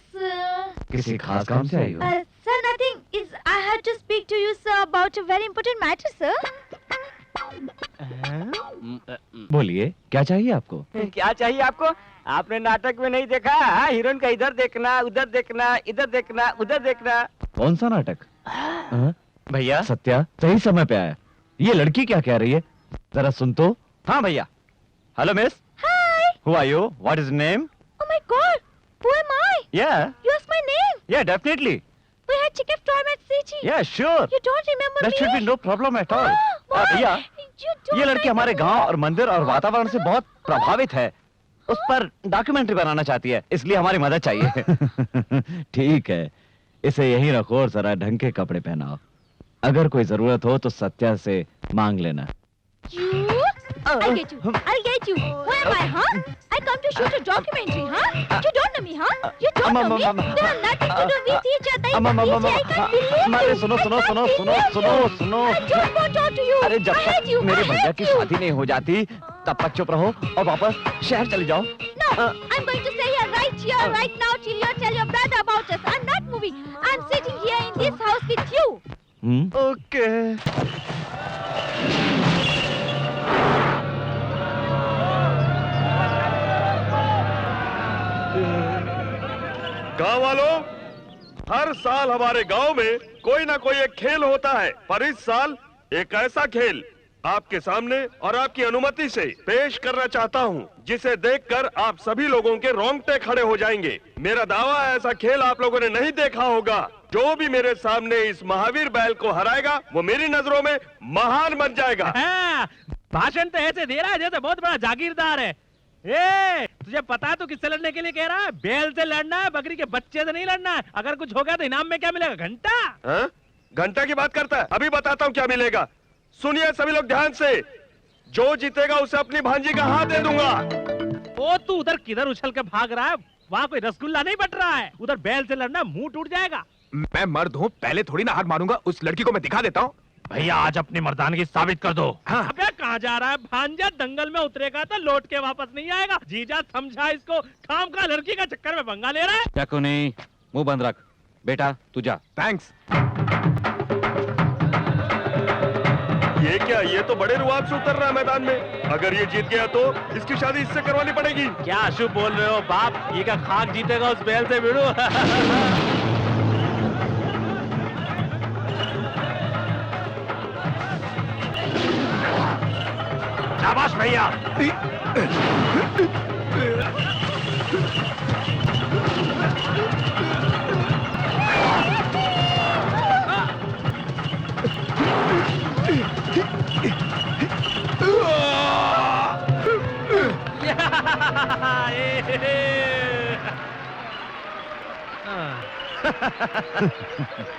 किसी खास काम से आई हो? sir, nothing. Is I had to speak to you, sir, about a very important matter, sir. बोलिए, क्या चाहिए आपको? क्या चाहिए आपको? आपने नाटक में नहीं देखा? हीरोइन का इधर देखना, उधर देखना, इधर देखना, उधर देखना। कौन सा नाटक? भैया, सत्या सही समय पे आया। ये लड़की क्या कह रही है? जरा सुन तो। हाँ भैया। Hello miss. Hi. Who are you? What is your name? Oh my God. Who am I? Yeah. You asked my name. Yeah, definitely. We had chicken storm at City. Yeah, sure. You don't remember That me? should be no problem at all. Why? भैया, You don't ये लड़की हमारे remember गांव और मंदिर और वातावरण से बहुत प्रभावित है। उस पर डॉक्यूमेंट्री बनाना चाहती है, इसलिए हमारी मदद चाहिए। ठीक है, इसे यहीं रखो और जरा ढंग के कपड़े पहनाओ। अगर कोई जरूरत हो तो सत्या से मांग लेना। You? I'll get you. I'll get you. Who am I, huh? I come to shoot a documentary, huh? You don't know me, huh? You don't know me. They have nothing to do with each other. I can't believe you. सुनो सुनो सुनो सुनो सुनो सुनो। I don't want to talk to you. अरे जब I hate तक you. मेरे I भैया hate की you. शादी नहीं हो जाती तब तक चुप रहो और वापस शहर चले जाओ। No, I'm going to stay here, right now, till you tell your brother about us. I'm not moving. I'm sitting here in this house with you. Okay. गांव वालों, हर साल हमारे गांव में कोई ना कोई एक खेल होता है, पर इस साल एक ऐसा खेल आपके सामने और आपकी अनुमति से पेश करना चाहता हूं, जिसे देखकर आप सभी लोगों के रोंगटे खड़े हो जाएंगे। मेरा दावा है, ऐसा खेल आप लोगों ने नहीं देखा होगा। जो भी मेरे सामने इस महावीर बैल को हराएगा, वो मेरी नजरों में महान बन जाएगा। भाषण तो ऐसे दे रहा है जैसे बहुत बड़ा जागीरदार है। ए, तुझे पता तो किससे लड़ने के लिए कह रहा है? बैल से लड़ना है, बकरी के बच्चे से नहीं लड़ना है। अगर कुछ हो गया तो इनाम में क्या मिलेगा? घंटा। घंटा की बात करता है? अभी बताता हूँ क्या मिलेगा। सुनिए सभी लोग ध्यान से, जो जीतेगा उसे अपनी भांजी का हाथ दे दूंगा। ओ, तू उधर किधर उछल के भाग रहा है? वहाँ कोई रसगुल्ला नहीं बट रहा है। उधर बैल से लड़ना, मुंह टूट जाएगा। मैं मर्द हूँ, पहले थोड़ी ना हाथ मारूंगा। उस लड़की को मैं दिखा देता हूँ। भैया, आज अपनी मर्दानगी साबित कर दो। हाँ। अबे कहाँ जा रहा है? भांजा दंगल में उतरेगा तो लौट के वापस नहीं आएगा। जीजा समझा इसको, खाम का लड़की का चक्कर में पंगा ले रहा है। चाकू नहीं, मुंह बंद रख। बेटा तू जा। थैंक्स। ये क्या? ये तो बड़े रुआब से उतर रहा है मैदान में। अगर ये जीत गया तो इसकी शादी इससे करवानी पड़ेगी। क्या अशुभ बोल रहे हो बाप? ये का खाक जीतेगा उस बैल से भिड़ो। शाबाश भैया।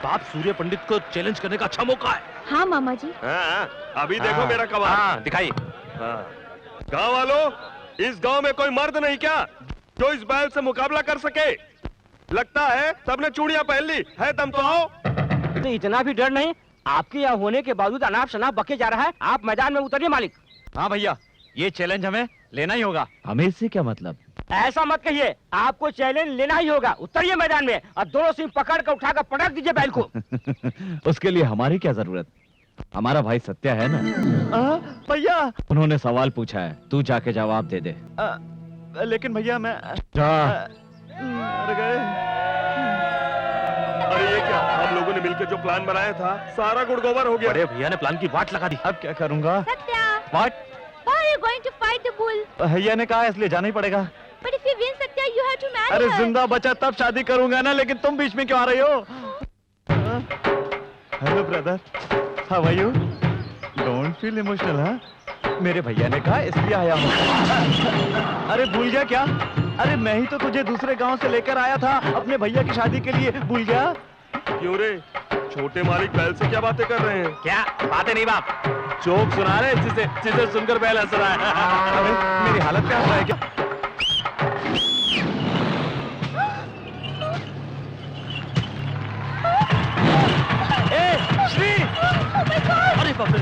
बाप, सूर्य पंडित को चैलेंज करने का अच्छा मौका है। हाँ मामा जी। अभी देखो मेरा कमाल। दिखाइए। गांव वालों, इस गांव में कोई मर्द नहीं क्या जो इस बैल से मुकाबला कर सके? लगता है सबने चूड़ियां पहन ली है, दम तो आओ। तो इतना भी डर नहीं? आपके यहाँ होने के बावजूद अनाप शनाप बके जा रहा है। आप मैदान में उतरिए मालिक। हाँ भैया, ये चैलेंज हमें लेना ही होगा। हमें इससे क्या मतलब? ऐसा मत कहिए, आपको चैलेंज लेना ही होगा। उतरिए मैदान में और दोनों सिंह पकड़ कर उठाकर पटक दीजिए बैल को। उसके लिए हमारी क्या जरूरत? हमारा भाई सत्य है ना। भैया उन्होंने सवाल पूछा है, तू जाके जवाब दे दे। लेकिन भैया मैं जा। मर गए। अरे ये क्या, हम लोगों ने मिलकर जो प्लान बनाया था सारा गुड़ गोबर हो गया। बड़े भैया ने प्लान की वाट लगा दी। अब क्या करूंगा? सत्या, वाट? why are you going to fight the bull? भैया ने कहा इसलिए जाना ही पड़ेगा। But if you win, Satya, you have to marry अरे her. जिंदा बचा तब शादी करूंगा ना, लेकिन तुम बीच में क्यों आ रही हो? Hello brother, how are you? Don't feel emotional. हाँ, मेरे भैया ने कहा इसलिए आया हूँ। अरे भूल गया क्या? अरे मैं ही तो तुझे दूसरे गांव से लेकर आया था अपने भैया की शादी के लिए, भूल गया? क्यों रे, छोटे मालिक बैल से क्या बातें कर रहे हैं? क्या बातें नहीं बाप, जोक सुना रहे जिसे सुनकर बैल हंस रहा है। अरे मेरी हालत क्या है क्या? श्री! अरे बाप रे!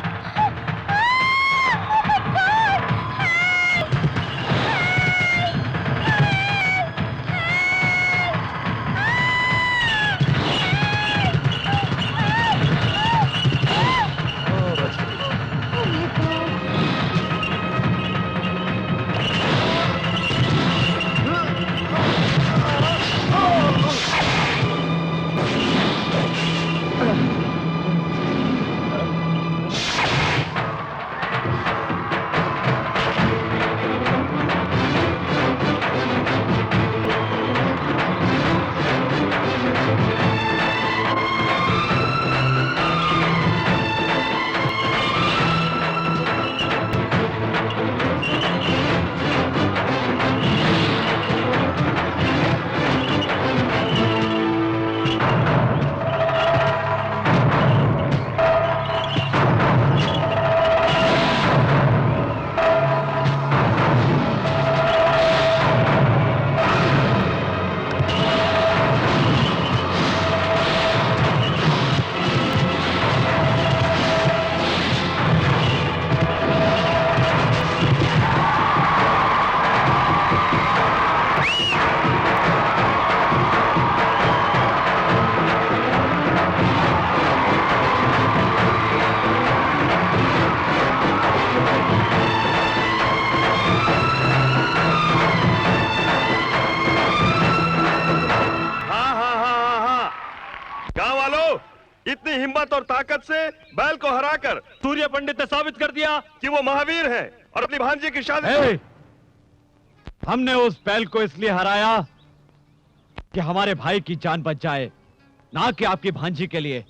इतनी हिम्मत और ताकत से बैल को हराकर सूर्य पंडित ने साबित कर दिया कि वो महावीर है और अपनी भांजी की शादी। हमने उस बैल को इसलिए हराया कि हमारे भाई की जान बच जाए, ना कि आपकी भांजी के लिए।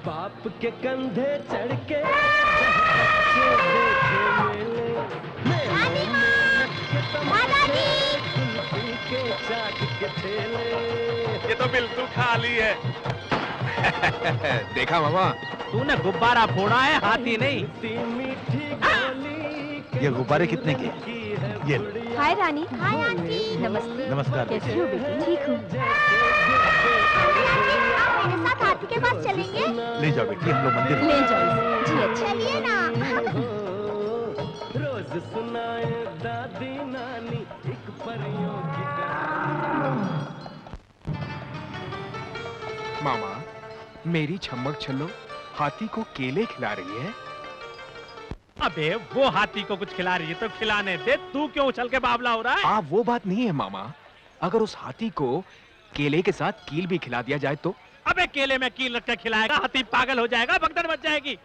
बाप के कंधे चढ़ के ये तो बिल्कुल खाली है। देखा मामा, तूने गुब्बारा फोड़ा है, हाथी नहीं। ये गुब्बारे कितने के? ये हाय रानी। Hi aunty. नमस्ते। नमस्कार। कैसी हो बेटी? ठीक हूँ। आप मेरे साथ हाथी के पास चलेंगे? ले जाओ बेटी, हम लोग मंदिर ले जाओ जी। अच्छा चलिए ना। रोज सुनाए दादी नानी एक परियों की मामा, मेरी छम्मक छल्लो हाथी को केले खिला रही है। अबे वो हाथी को कुछ खिला रही है तो खिलाने दे, तू क्यों उछल के बावला हो रहा है? वो बात नहीं है मामा, अगर उस हाथी को केले के साथ कील भी खिला दिया जाए तो? अबे केले में कील रख के खिलाएगा, हाथी पागल हो जाएगा, भगदड़ मच जाएगी।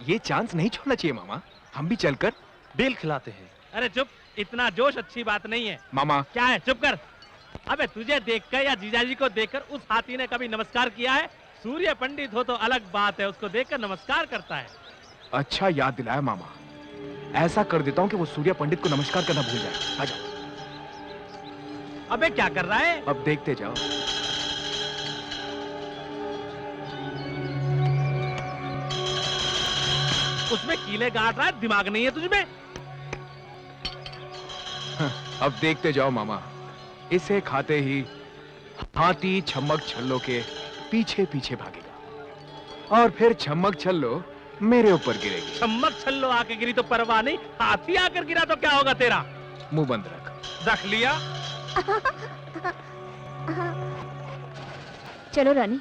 ये चांस नहीं छोड़ना चाहिए मामा, हम भी चलकर बेल खिलाते हैं। अरे चुप, इतना जोश अच्छी बात नहीं है। मामा क्या है, चुप कर। अबे तुझे देखकर या जीजाजी को देखकर उस हाथी ने कभी नमस्कार किया है? सूर्य पंडित हो तो अलग बात है, उसको देखकर नमस्कार करता है। अच्छा याद दिलाया मामा, ऐसा कर देता हूँ कि वो सूर्य पंडित को नमस्कार करना भूल जाए। आजा। अबे क्या कर रहा है? अब देखते जाओ। उसमें कीले गाड़ रहा है, दिमाग नहीं है तुझमें? अब देखते जाओ मामा, इसे खाते ही हाथी छम्मक छल्लो के पीछे पीछे भागेगा और फिर छम्मक छल्लो मेरे ऊपर गिरेगी। छम्मक छल्लो आके गिरी तो परवाह नहीं, हाथी आकर गिरा तो क्या होगा तेरा? मुंह बंद रख लिया। चलो रानी।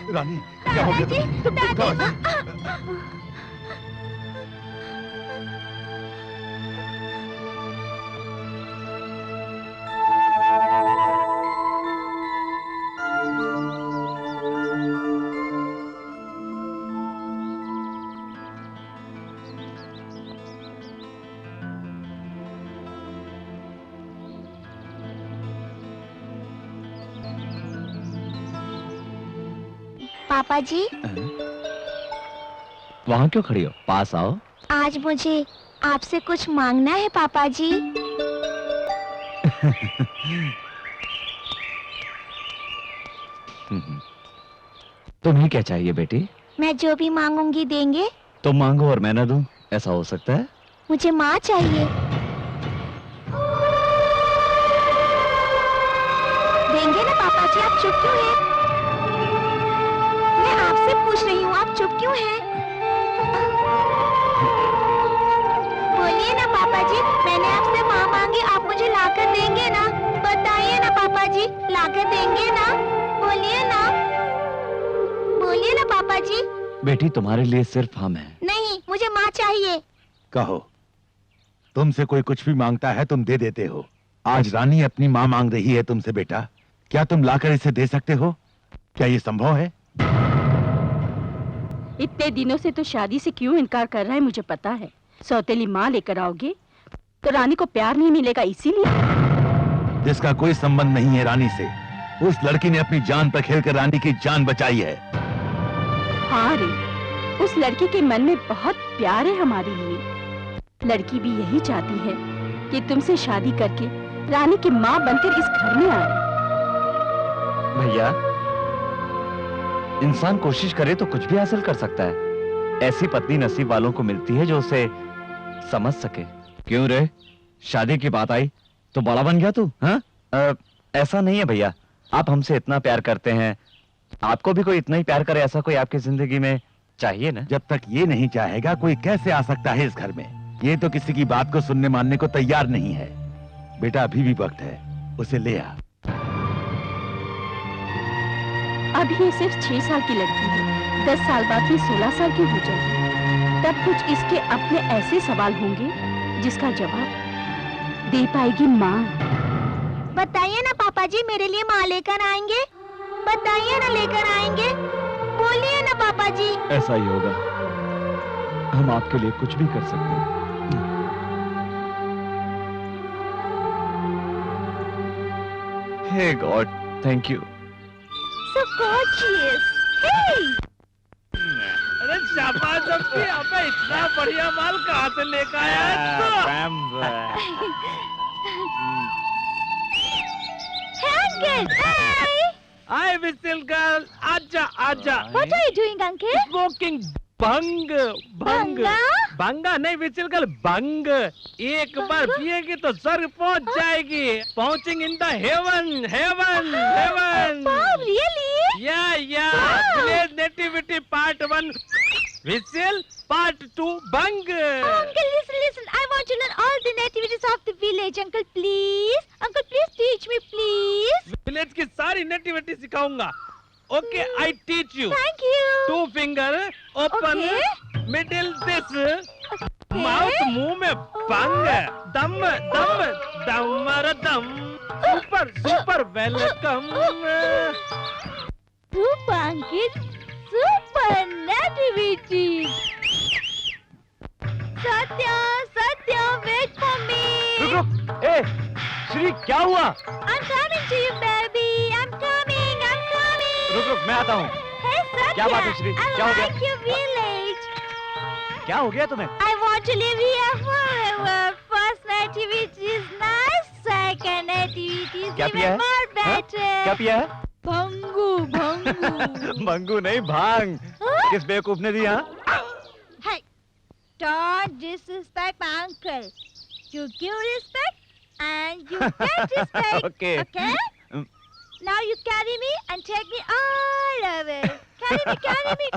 रानी क्या हो गया? पापा जी, वहाँ क्यों खड़ी हो? पास आओ। आज मुझे आपसे कुछ मांगना है पापा जी। तुम्हें क्या चाहिए बेटी? मैं जो भी मांगूंगी देंगे? तुम मांगो और मैं न दूं, ऐसा हो सकता है? मुझे माँ चाहिए। देंगे ना पापा जी? आप चुप क्यों हैं? मैं आपसे पूछ रही हूँ, आप चुप क्यों हैं? बोलिए ना पापा जी, मैंने आपसे माँ मांगी, आप मुझे लाकर देंगे ना? बताइए ना पापा जी, लाकर देंगे ना? बोलिए ना, बोलिए ना पापा जी। बेटी तुम्हारे लिए सिर्फ हम हैं। नहीं, मुझे माँ चाहिए। कहो, तुमसे कोई कुछ भी मांगता है तुम दे देते हो। आज रानी अपनी माँ मांग रही है तुमसे बेटा, क्या तुम लाकर इसे दे सकते हो? क्या ये संभव है? इतने दिनों से तो शादी से क्यों इनकार कर रहा है मुझे पता है। सौतेली माँ लेकर आओगे तो रानी को प्यार नहीं मिलेगा, इसीलिए। जिसका कोई संबंध नहीं है रानी से, उस लड़की ने अपनी जान पर खेलकर रानी की जान बचाई है। हाँ रे, उस लड़की के मन में बहुत प्यार है हमारे लिए। लड़की भी यही चाहती है कि तुमसे शादी करके रानी की माँ बनकर इस घर में आए। भैया, इंसान कोशिश करे तो कुछ भी हासिल कर सकता है। ऐसी पत्नी नसीब वालों को मिलती है जो उसे समझ सके। क्यों रे, शादी की बात आई तो बड़ा बन गया तू? हाँ? ऐसा नहीं है भैया, आप हमसे इतना प्यार करते हैं, आपको भी कोई इतना ही प्यार करे ऐसा कोई आपकी जिंदगी में चाहिए ना? जब तक ये नहीं चाहेगा कोई कैसे आ सकता है इस घर में? ये तो किसी की बात को सुनने मानने को तैयार नहीं है। बेटा अभी भी वक्त है, उसे ले आ। अभी ये सिर्फ 6 साल की लड़की है, 10 साल बाद ये 16 साल की हो जाएगी। तब कुछ इसके अपने ऐसे सवाल होंगे जिसका जवाब दे पाएगी माँ। बताइए ना पापा जी, मेरे लिए माँ लेकर आएंगे? बताइए ना, लेकर आएंगे? बोलिए ना पापा जी। ऐसा ही होगा, हम आपके लिए कुछ भी कर सकते हैं। Hey God, thank you. So gorgeous. Hey! अरे शाबाश अब्बी, अबे इतना बढ़िया माल कहाँ से लेकर आया? Hey uncle. Hi. Hi Whistle girl, आजा आजा। What are you doing, uncle? Smoking भंग भंग भंगा नहीं विचिल कल भंग। एक बार पिएगी तो स्वर्ग पहुंच जाएगी। पहुंचिंग in the heaven heaven heaven. Really? या विलेज नेटिविटी पार्ट 1 विचिल पार्ट 2 भंग। Uncle, listen. I want to learn all the nativities of the village. Uncle, please. Uncle, please teach me, please. Village की सारी नेटिविटी सिखाऊंगा। Okay, I teach you. Thank you. 2 finger, open, middle this, mouth मुंह में बंग, दम दम दमर दम, super welcome. Super uncle, super nativity. Satya, wait for me. रुक, ए, श्री क्या हुआ? I'm coming to you, baby. I'm coming. रुक, मैं आता हूँ। Hey, Satya, क्या बात है श्री? क्या हो गया? I like your village. क्या हो गया तुम्हें? I want to live here forever. First nativity is nice. Second nativity is क्या पिया even है? more better. क्या पिया है? भंगू। भंगू नहीं, भांग। किस बेवकूफ ने दिया? Hey, don't disrespect my uncle. You give respect and you get respect. Okay. Now you carry me and take me all over. Carry me.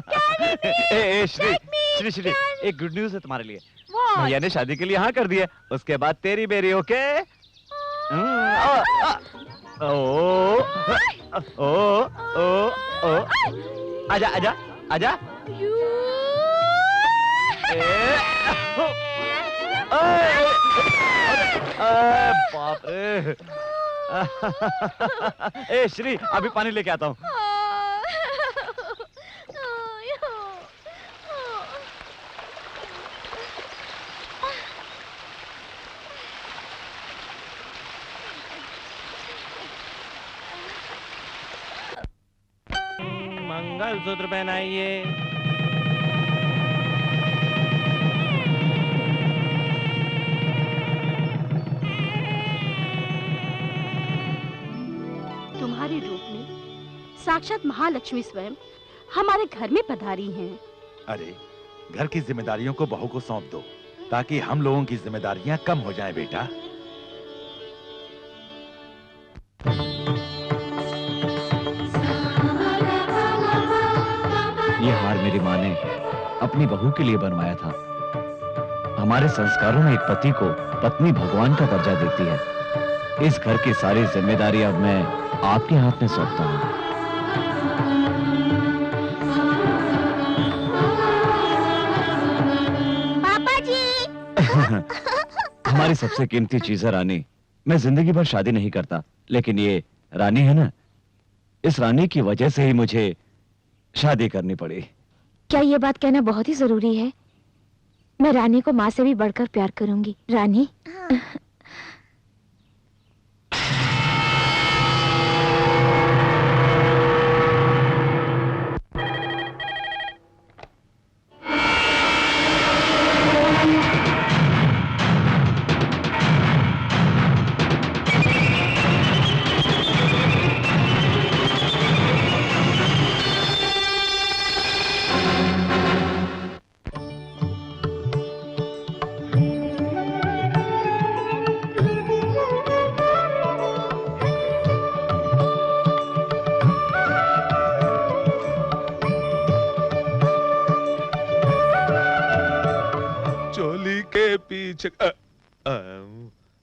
A, Shri, Take me, Shri, एक गुड न्यूज है तुम्हारे लिए। What? भैया ने शादी के लिए हाँ कर दिया। उसके बाद तेरी बेरी, ओके? ओ, आजा। बाप रे। ए श्री, अभी पानी लेके आता हूँ। मंगलसूत्र पहनाइए। तुम्हारे रूप में साक्षात महालक्ष्मी स्वयं हमारे घर में पधारी हैं। अरे, घर की जिम्मेदारियों को बहू को सौंप दो, ताकि हम लोगों की जिम्मेदारियां कम हो जाएं बेटा। ये हार मेरी माँ ने अपनी बहू के लिए बनवाया था। हमारे संस्कारों में एक पति को पत्नी भगवान का दर्जा देती है। इस घर की सारी जिम्मेदारी अब मैं आपके हाथ में सौंपता हूँ। पापा जी। हमारी सबसे कीमती चीज है रानी। मैं जिंदगी भर शादी नहीं करता, लेकिन ये रानी है ना, इस रानी की वजह से ही मुझे शादी करनी पड़ी। क्या ये बात कहना बहुत ही जरूरी है? मैं रानी को माँ से भी बढ़कर प्यार करूंगी। रानी, चोली के पीछे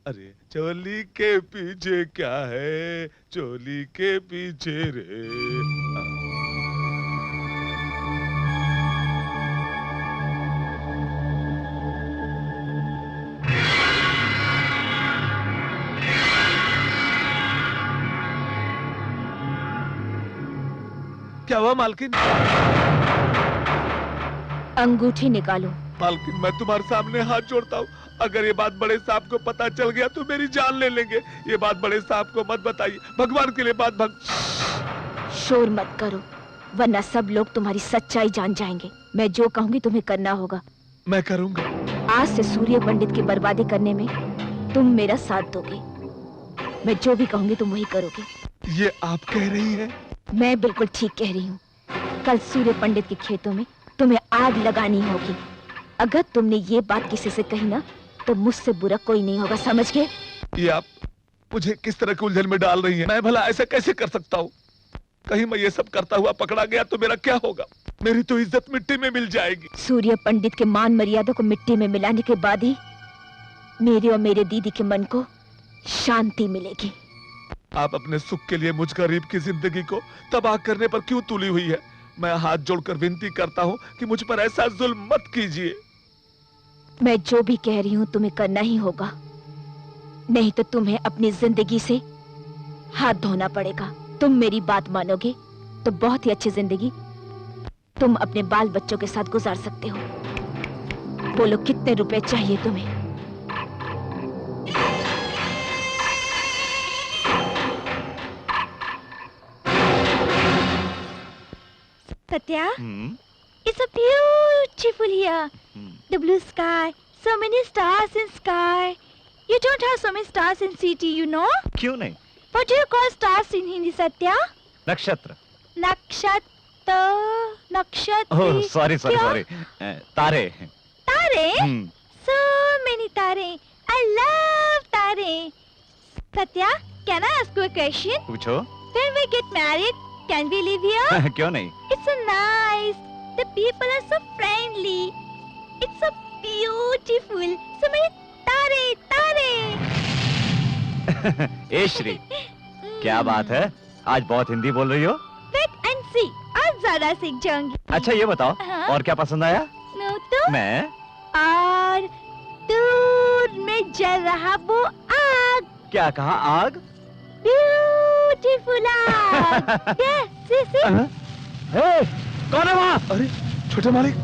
अरे चोली के पीछे क्या है, चोली के पीछे रे। क्या हुआ मालकिन? अंगूठी निकालो। मालकिन मैं तुम्हारे सामने हाथ जोड़ता हूँ, अगर ये बात बड़े साहब को पता चल गया तो मेरी जान ले लेंगे। ये बात बड़े साहब को मत बताइए, भगवान के लिए बात शोर मत करो, वरना सब लोग तुम्हारी सच्चाई जान जाएंगे। मैं जो कहूंगी तुम्हें करना होगा। मैं करूंगा। आज से सूर्य पंडित की बर्बादी करने में तुम मेरा साथ दोगे। मैं जो भी कहूंगी तुम वही करोगे। ये आप कह रही हैं? मैं बिल्कुल ठीक कह रही हूँ। कल सूर्य पंडित के खेतों में तुम्हें आग लगानी होगी। अगर तुमने ये बात किसी से कही ना तो मुझसे बुरा कोई नहीं होगा, समझ गए? ये आप मुझे किस तरह के उलझन में डाल रही हैं? मैं भला ऐसा कैसे कर सकता हूँ? कहीं मैं ये सब करता हुआ पकड़ा गया तो मेरा क्या होगा? मेरी तो इज्जत मिट्टी में मिल जाएगी। सूर्य पंडित के मान मर्यादा को मिट्टी में मिलाने के बाद ही मेरे और मेरे दीदी के मन को शांति मिलेगी। आप अपने सुख के लिए मुझ गरीब की जिंदगी को तबाह करने पर क्यों तुली हुई है? मैं हाथ जोड़कर विनती करता हूँ कि मुझ पर ऐसा जुल्म मत कीजिए। मैं जो भी कह रही हूँ तुम्हें करना ही होगा, नहीं तो तुम्हें अपनी जिंदगी से हाथ धोना पड़ेगा। तुम मेरी बात मानोगे तो बहुत ही अच्छी जिंदगी तुम अपने बाल बच्चों के साथ गुजार सकते हो। बोलो कितने रुपए चाहिए तुम्हें? Satya, it's a beautiful here. The blue sky, so many stars in sky. You don't have so many stars in city, you know? क्यों नहीं? What do you call stars in Hindi, Satya? नक्षत्र। नक्षत्र। Oh sorry तारे। तारे? So many तारे. I love तारे. Satya, can I ask you a question? पूछो। When we get married, can we live here? क्यों नहीं? It's so nice. The people are so friendly. It's so beautiful. So many तारे. ए श्री, क्या बात है? आज बहुत हिंदी बोल रही हो? Wait and see. आज ज्यादा सीख जाऊंगी। अच्छा ये बताओ, और क्या पसंद आया? तो मैं? और दूर में जल रहा वो आग। क्या कहा? आग? Beautiful आग। Yes, see. हे, कौन है वहाँ? अरे छोटे मालिक।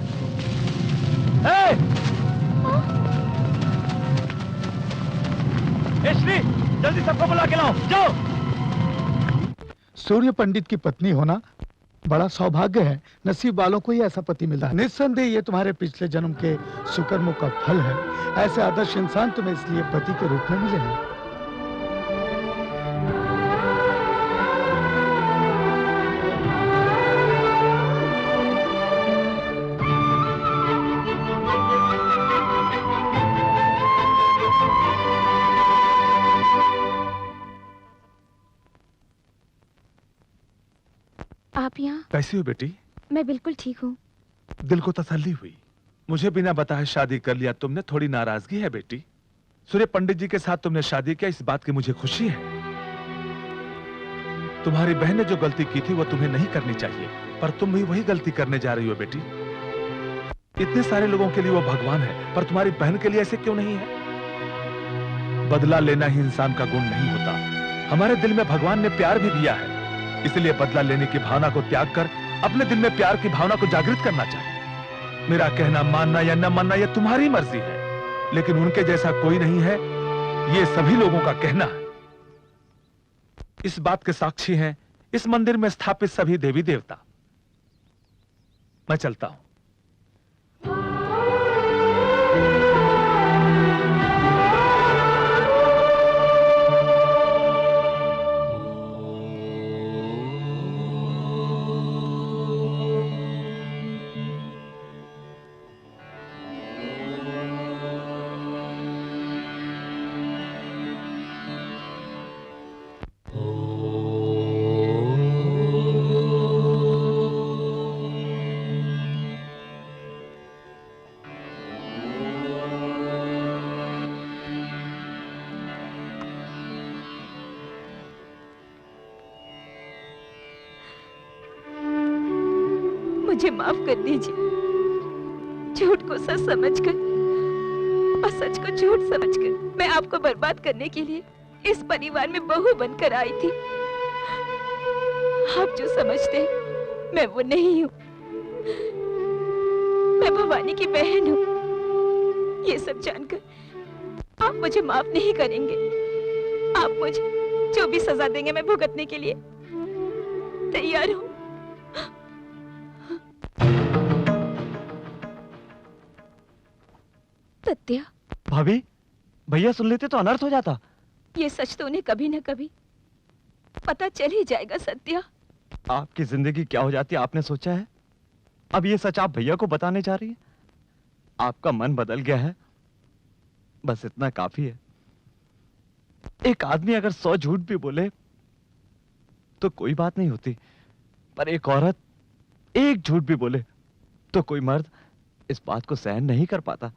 श्री, जल्दी सबको बुला के लाओ, जाओ। सूर्य पंडित की पत्नी होना बड़ा सौभाग्य है। नसीब वालों को ही ऐसा पति मिला है। निस्संदेह ये तुम्हारे पिछले जन्म के सुकर्मों का फल है। ऐसे आदर्श इंसान तुम्हें इसलिए पति के रूप में मिले हैं। आप यहाँ? कैसी हो बेटी? मैं बिल्कुल ठीक हूँ। दिल को तसल्ली हुई। मुझे बिना बताए शादी कर लिया तुमने, थोड़ी नाराजगी है बेटी? सूर्य पंडित जी के साथ तुमने शादी किया, इस बात की मुझे खुशी है। तुम्हारी बहन ने जो गलती की थी वो तुम्हें नहीं करनी चाहिए, पर तुम भी वही गलती करने जा रही हो बेटी। इतने सारे लोगों के लिए वो भगवान है, पर तुम्हारी बहन के लिए ऐसे क्यों नहीं है? बदला लेना ही इंसान का गुण नहीं होता। हमारे दिल में भगवान ने प्यार भी दिया है, इसलिए बदला लेने की भावना को त्याग कर अपने दिल में प्यार की भावना को जागृत करना चाहिए। मेरा कहना मानना या न मानना यह तुम्हारी मर्जी है, लेकिन उनके जैसा कोई नहीं है, ये सभी लोगों का कहना है। इस बात के साक्षी हैं इस मंदिर में स्थापित सभी देवी देवता। मैं चलता हूं। मुझे माफ कर दीजिए। झूठ को सच समझकर और सच को झूठ समझकर मैं आपको बर्बाद करने के लिए इस परिवार में बहू बनकर आई थी। आप जो समझते हैं मैं वो नहीं हूँ। मैं भवानी की बहन हूँ। ये सब जानकर आप मुझे माफ नहीं करेंगे। आप मुझे जो भी सजा देंगे मैं भुगतने के लिए तैयार हूँ। सत्या, भाभी, भैया सुन लेते तो अनर्थ हो जाता। ये सच तो उन्हें कभी न कभी पता चल ही जाएगा। सत्या, आपकी जिंदगी क्या हो जाती आपने सोचा है? अब ये सच आप भैया को बताने जा रही है? आपका मन बदल गया है, बस इतना काफी है। एक आदमी अगर 100 झूठ भी बोले तो कोई बात नहीं होती, पर एक औरत एक झूठ भी बोले तो कोई मर्द इस बात को सहन नहीं कर पाता।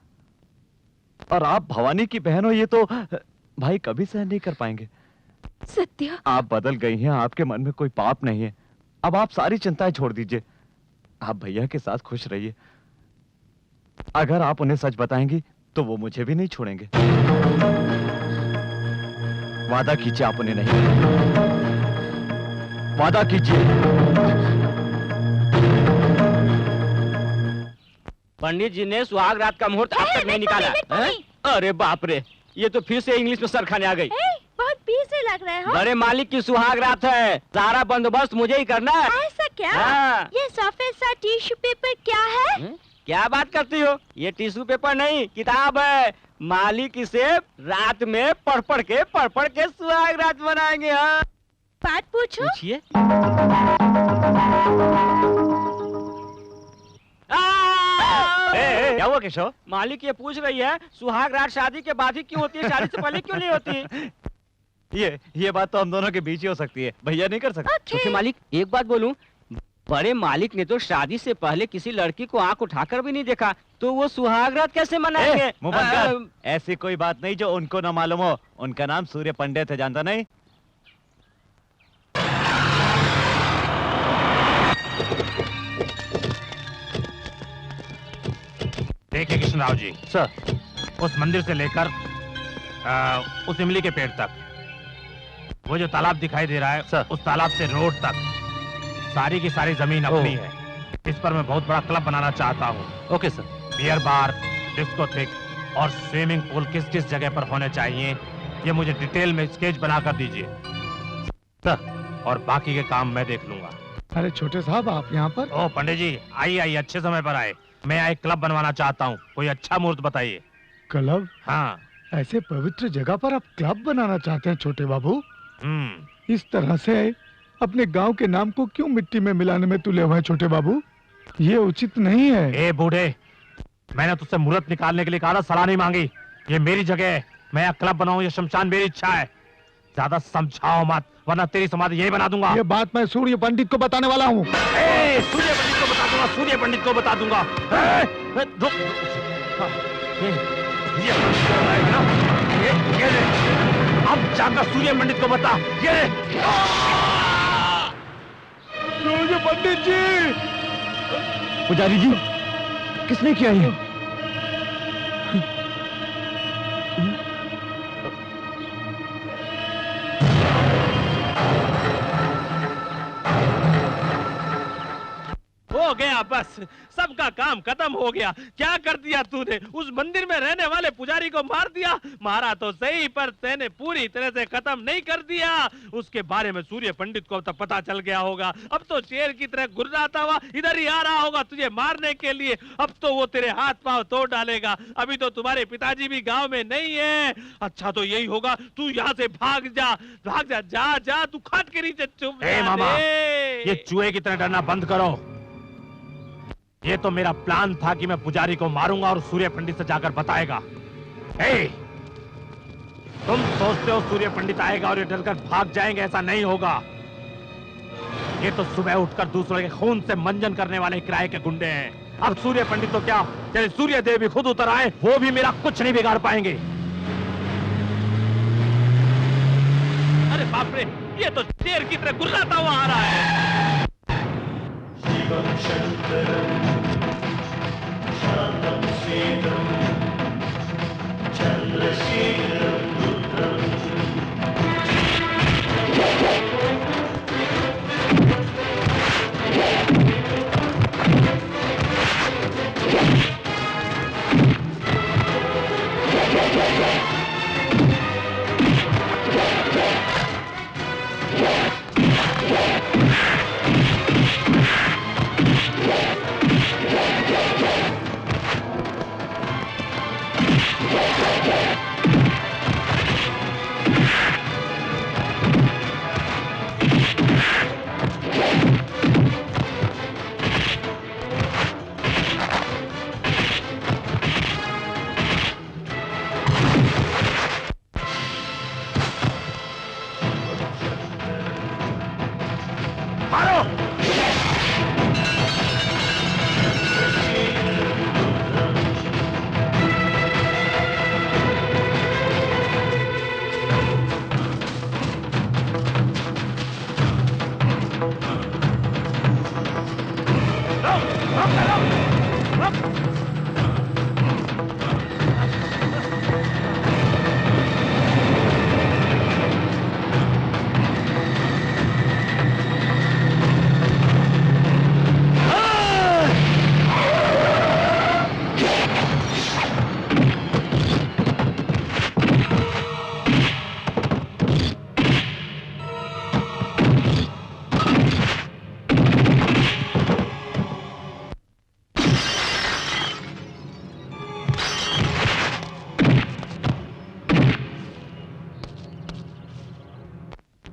और आप भवानी की बहन हो, ये तो भाई कभी सहन नहीं कर पाएंगे। सत्या, आप बदल गई हैं, आपके मन में कोई पाप नहीं है। अब आप सारी चिंताएं छोड़ दीजिए, आप भैया के साथ खुश रहिए। अगर आप उन्हें सच बताएंगी तो वो मुझे भी नहीं छोड़ेंगे। वादा कीजिए आप उन्हें नहीं, वादा कीजिए। पंडित जी ने सुहाग रात का मुहूर्त अब तक नहीं निकाला है? अरे बाप रे, ये तो फिर से इंग्लिश में सर खाने आ गई। बहुत पीर से लग रहा है। हो? बड़े मालिक की सुहाग रात है, सारा बंदोबस्त मुझे ही करना है। ऐसा क्या? हाँ। ये सफेद सा टिश्यू पेपर क्या है? क्या बात करती हो? ये टिश्यू पेपर नहीं, किताब है। मालिक इसे रात में पढ़ पढ़ के सुहाग रात बनाएंगे। हाँ, बात पूछो। पूछिए। क्या हुआ केशव? मालिक ये पूछ रही है सुहाग रात शादी के बाद ही क्यों होती है, शादी से पहले क्यों नहीं होती? ये बात तो हम दोनों के बीच ही हो सकती है, भैया नहीं कर सकते। छोटे मालिक, एक बात बोलूं, बड़े मालिक ने तो शादी से पहले किसी लड़की को आंख उठाकर भी नहीं देखा, तो वो सुहाग रात कैसे मनाएंगे? मुंह बंद कर। ऐसी कोई बात नहीं जो उनको ना मालूम हो। उनका नाम सूर्य पंडित है, जानता नहीं? देखिए कृष्णराव जी, सर, उस मंदिर से लेकर उस इमली के पेड़ तक, वो जो तालाब दिखाई दे रहा है सर, उस तालाब से रोड तक सारी की सारी जमीन अपनी है। इस पर मैं बहुत बड़ा क्लब बनाना चाहता हूँ। Okay sir. Beer bar, discotheque और स्विमिंग पूल किस किस जगह पर होने चाहिए, ये मुझे डिटेल में स्केच बना कर दीजिए सर, और बाकी के काम मैं देख लूंगा। अरे छोटे साहब, आप यहाँ पर? ओ पंडित जी, आइए अच्छे समय पर आए। मैं एक क्लब बनवाना चाहता हूँ, कोई अच्छा मुहूर्त बताइए। क्लब? हाँ। ऐसे पवित्र जगह पर आप क्लब बनाना चाहते हैं छोटे बाबू? इस तरह से अपने गांव के नाम को क्यों मिट्टी में मिलाने में तुले हुए हैं छोटे बाबू? ये उचित नहीं है। ए बूढ़े, मैंने तुझसे मुहूर्त निकालने के लिए कहा, सलाह नहीं मांगी। ये मेरी जगह है, मैं यहाँ क्लब बनाऊं, ये शमशान मेरी इच्छा है। ज्यादा समझाओ मत, वरना तेरी समाधि यही बना दूंगा। ये बात मैं सूर्य पंडित को बताने वाला हूँ। सूर्य पंडित को बता दूंगा, सूर्य पंडित को बता दूंगा। अब जाकर सूर्य पंडित को बता। सूर्य पंडित जी! पुजारी जी, किसने किया ये? हो गया, बस सबका काम खत्म हो गया। क्या कर दिया तूने? उस मंदिर में रहने वाले पुजारी को मार दिया। मारा तो सही, पर तेने पूरी तरह से खत्म नहीं कर दिया। उसके बारे में सूर्य पंडित को तब पता चल गया होगा। अब तो शेर की तरह गुर्राता हुआ इधर ही आ रहा होगा तुझे मारने के लिए। अब तो वो तेरे हाथ पांव तोड़ डालेगा। अभी तो तुम्हारे पिताजी भी गाँव में नहीं है। अच्छा तो यही होगा, तू यहाँ से भाग जा, भाग जा, जा जा, तू खाट के नीचे चुप जा। मामा, ये चूहे की तरह डरना बंद करो। ये तो मेरा प्लान था कि मैं पुजारी को मारूंगा और सूर्य पंडित से जाकर बताएगा। तुम सोचते हो सूर्य पंडित आएगा और ये डरकर भाग जाएंगे? ऐसा नहीं होगा। ये तो सुबह उठकर दूसरों के खून से मंजन करने वाले किराए के गुंडे हैं। अब सूर्य पंडित तो क्या, चले सूर्य देव भी खुद उतर आए, वो भी मेरा कुछ नहीं बिगाड़ पाएंगे। अरे बाप रे, ये तो शेर की तरह गुर्राता हुआ आ रहा है। शिवम शंकरम शांतम शीतम चंद्रशेखरम रुद्रम।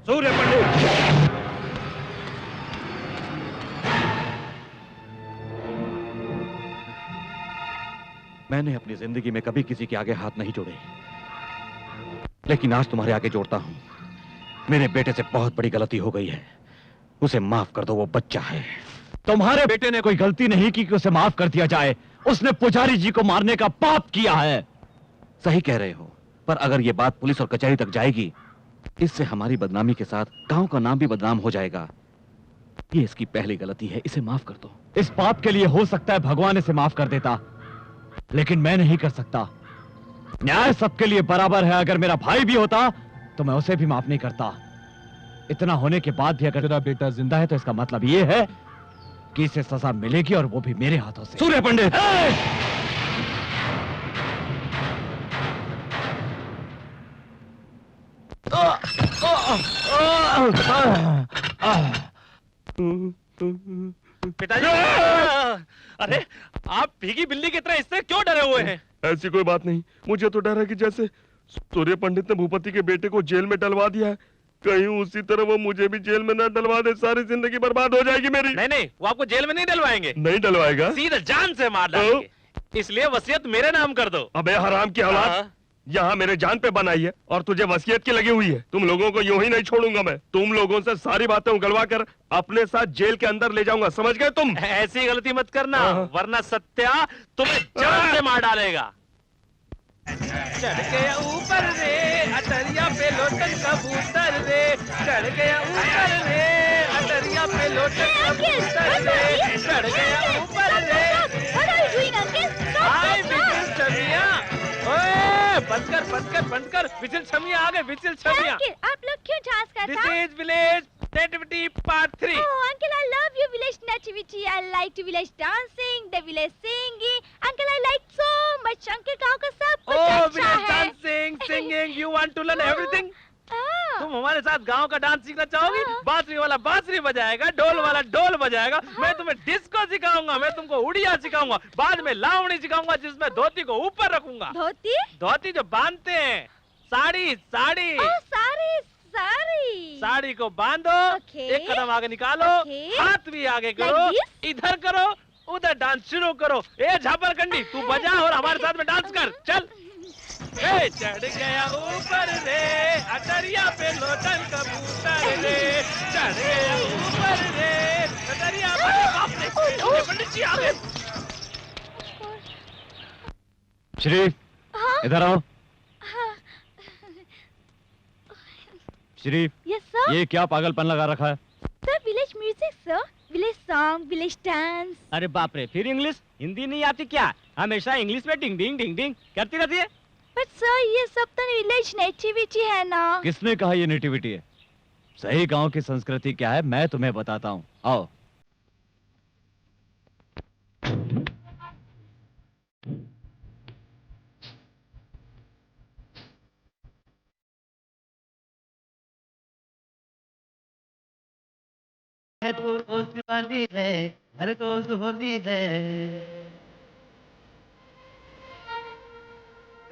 सूर्य पंडित। मैंने अपनी जिंदगी में कभी किसी के आगे हाथ नहीं जोड़े, लेकिन आज तुम्हारे आगे जोड़ता हूं। मेरे बेटे से बहुत बड़ी गलती हो गई है, उसे माफ कर दो, वो बच्चा है। तुम्हारे बेटे ने कोई गलती नहीं की कि उसे माफ कर दिया जाए। उसने पुजारी जी को मारने का पाप किया है। सही कह रहे हो, पर अगर ये बात पुलिस और कचहरी तक जाएगी, इससे हमारी बदनामी के साथ गांव का नाम भी बदनाम हो जाएगा। ये इसकी पहली गलती है, इसे माफ कर दो। इस पाप के लिए हो सकता है भगवान इसे माफ कर देता, लेकिन मैं नहीं कर सकता। न्याय सबके लिए बराबर है। अगर मेरा भाई भी होता तो मैं उसे भी माफ नहीं करता। इतना होने के बाद भी अगर तेरा बेटा जिंदा है तो इसका मतलब ये है कि इसे सजा मिलेगी, और वो भी मेरे हाथों से। सूर्य पंडित! पिताजी! अरे आप भीगी बिल्ली की तरह इससे क्यों डरे हुए हैं? ऐसी कोई बात नहीं, मुझे तो डर है कि जैसे सूर्य पंडित ने भूपति के बेटे को जेल में डलवा दिया है, कहीं उसी तरह वो मुझे भी जेल में न डलवा दे। सारी जिंदगी बर्बाद हो जाएगी मेरी। नहीं नहीं, वो आपको जेल में नहीं डलवाएंगे। नहीं डलवाएगा? सीधा जान से मार डालेंगे। इसलिए वसीयत मेरे नाम कर दो। अबे हराम की औलाद, यहाँ मेरे जान पे बनाई है और तुझे वसीयत की लगी हुई है। तुम लोगों को यूं ही नहीं छोड़ूंगा मैं। तुम लोगों से सारी बातें उगलवा कर अपने साथ जेल के अंदर ले जाऊंगा, समझ गए तुम? ऐसी गलती मत करना, वरना सत्या तुम्हें जान से मार डालेगा। चढ़ गया ऊपर रे अटरिया पे लोटन कबूतर रे, चढ़ गया ऊपर रे अटरिया पे लोटन कबूतर रे, चढ़ गया ऊपर रे। हाय विजिल छमिया, ओए बंद कर विजिल छमिया आ गए, विजिल छमिया। आप लोग क्यों डांस करते हैं? This is village nativity part 3। Oh, uncle, I love your village nativity. I like to village dancing, the village singing. Uncle, I like so much. Uncle, गाँव का सब कुछ अच्छा village है। dancing, singing, you want to learn everything? तुम हमारे साथ गांव का डांस सीखना चाहोगी? बांसुरी वाला बांसुरी बजाएगा, ढोल वाला ढोल बजाएगा, मैं तुम्हें डिस्को सिखाऊंगा, मैं तुमको उड़िया सिखाऊंगा, बाद में लावणी सिखाऊंगा जिसमें धोती को ऊपर रखूंगा। धोती? धोती जो बांधते हैं, साड़ी साड़ी। साड़ी को बांधो, एक कदम आगे निकालो, हाथ भी आगे करो, इधर करो, उधर डांस शुरू करो। ए झापरकंडी, तू बजा और हमारे साथ में डांस कर, चल। ए चढ़ गया ऊपर रे अटरिया पे लोटन कबूतर रे, चढ़ गया ऊपर रे अटरिया पे। पंडित जी आ गए। शरीफ, इधर आओ। शरीफ, yes, sir? ये क्या पागलपन लगा रखा है? Sir village music sir, village song, village dance. अरे बाप रे, फिर इंग्लिश? हिंदी नहीं आती क्या? हमेशा इंग्लिश में डिंग डिंग डिंग डिंग करती रहती है। बट सर ये सब तो विलेज नेटिविटी है ना। किसने कहा ये नेटिविटी है? सही गांव की संस्कृति क्या है मैं तुम्हें बताता हूँ, आओ। वाली है, हर रोज होली है,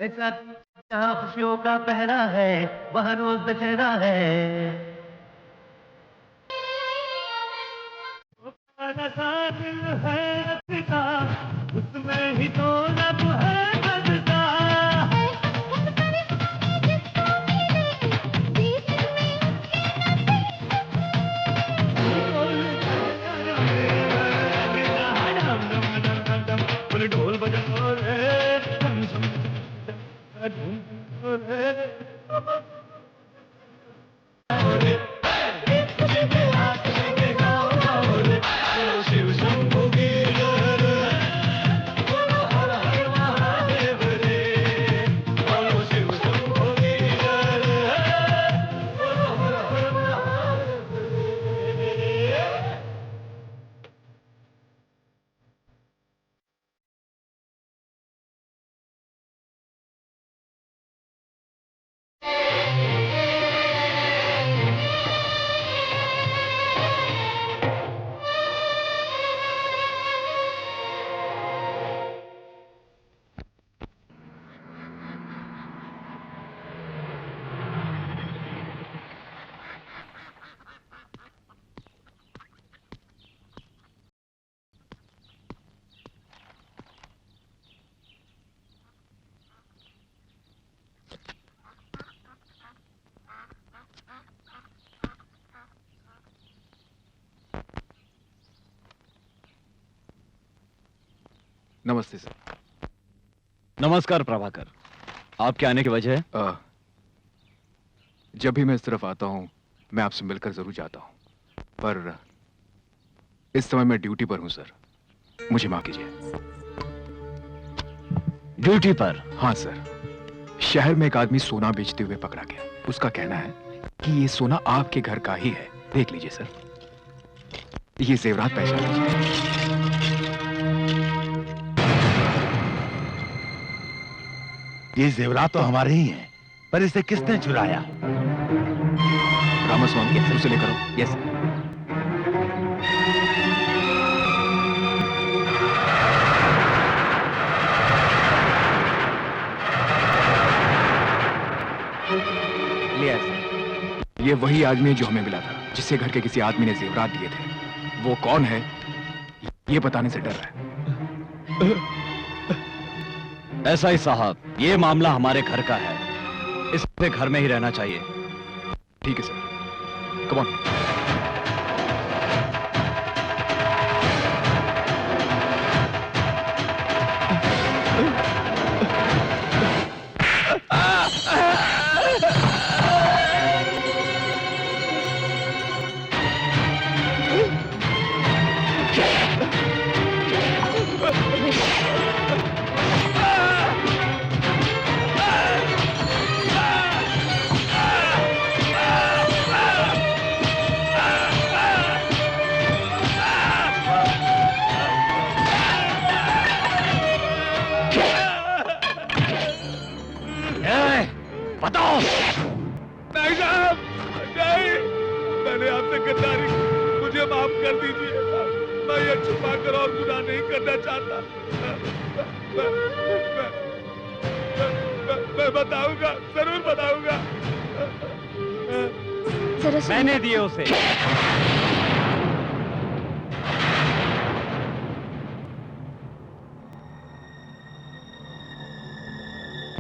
ऐसा जहाँ खुशियों का पहरा है वहाँ रोज दशहरा है। उसमें ही तो लब है बदता। ढोल बजाओ रे, शिव शंभू की नमस्ते सर। नमस्कार प्रभाकर, आपके आने की वजह है? जब भी मैं इस तरफ आता हूं मैं आपसे मिलकर जरूर जाता हूं, पर इस समय मैं ड्यूटी पर हूं सर, मुझे माफ कीजिए। ड्यूटी पर? हाँ सर, शहर में एक आदमी सोना बेचते हुए पकड़ा गया। उसका कहना है कि ये सोना आपके घर का ही है। देख लीजिए सर, ये जेवरात पहचान लीजिए। ये जेवरात तो हमारे ही हैं, पर इसे किसने चुराया? रामास्वामी है, उसे लेकर आओ। Yes sir. लिया सर। ये वही आदमी है जो हमें मिला था, जिसे घर के किसी आदमी ने जेवरात दिए थे। वो कौन है ये बताने से डर रहा है। ऐसा ही साहब, ये मामला हमारे घर का है, इसे घर में ही रहना चाहिए। ठीक है सर, कम ऑन। बताओ। नहीं साहब, नहीं, मैंने आपसे गद्दारी की, मुझे माफ कर दीजिए। मैं ये छुपा कर और गुनाह नहीं करना चाहता। मैं बताऊंगा, जरूर बताऊंगा। मैंने दिए उसे।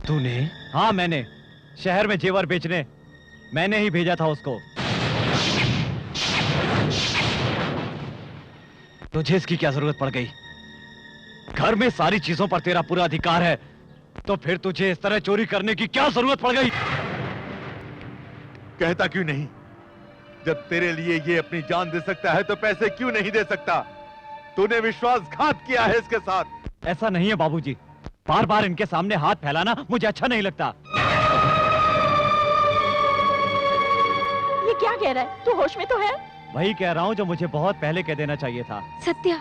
तूने? हाँ मैंने, शहर में जेवर बेचने मैंने ही भेजा था उसको। तुझे इसकी क्या जरूरत पड़ गई? घर में सारी चीजों पर तेरा पूरा अधिकार है, तो फिर तुझे इस तरह चोरी करने की क्या जरूरत पड़ गई? कहता क्यों नहीं? जब तेरे लिए ये अपनी जान दे सकता है तो पैसे क्यों नहीं दे सकता? तूने विश्वासघात किया है इसके साथ। ऐसा नहीं है बाबूजी, बार बार इनके सामने हाथ फैलाना मुझे अच्छा नहीं लगता। ये क्या कह रहा है? तू होश में तो है? वही कह रहा हूँ जो मुझे बहुत पहले कह देना चाहिए था। सत्या,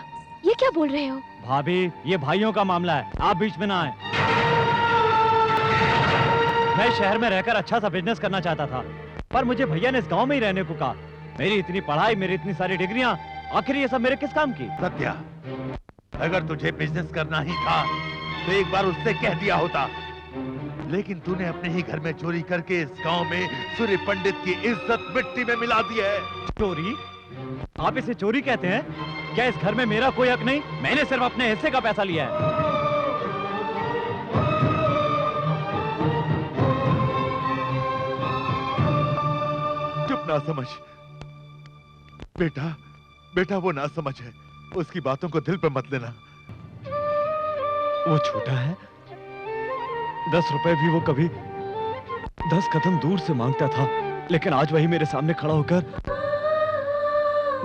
ये क्या बोल रहे हो? भाभी, ये भाइयों का मामला है, आप बीच में ना आए। मैं शहर में रहकर अच्छा सा बिजनेस करना चाहता था, पर मुझे भैया ने इस गांव में ही रहने को कहा। मेरी इतनी पढ़ाई, मेरी इतनी सारी डिग्रियां, आखिर ये सब मेरे किस काम की? सत्या, अगर तुझे बिजनेस करना ही था तो एक बार उससे कह दिया होता, लेकिन तूने अपने ही घर में चोरी करके इस गांव में सूर्य पंडित की इज्जत मिट्टी में मिला दी है। चोरी? आप इसे चोरी कहते हैं? क्या इस घर में मेरा कोई हक नहीं? मैंने सिर्फ अपने हिस्से का पैसा लिया है। चुप ना समझ बेटा, बेटा वो ना समझ है, उसकी बातों को दिल पे मत लेना। वो छोटा है, 10 रुपए भी वो कभी 10 कदम दूर से मांगता था, लेकिन आज वही मेरे सामने खड़ा होकर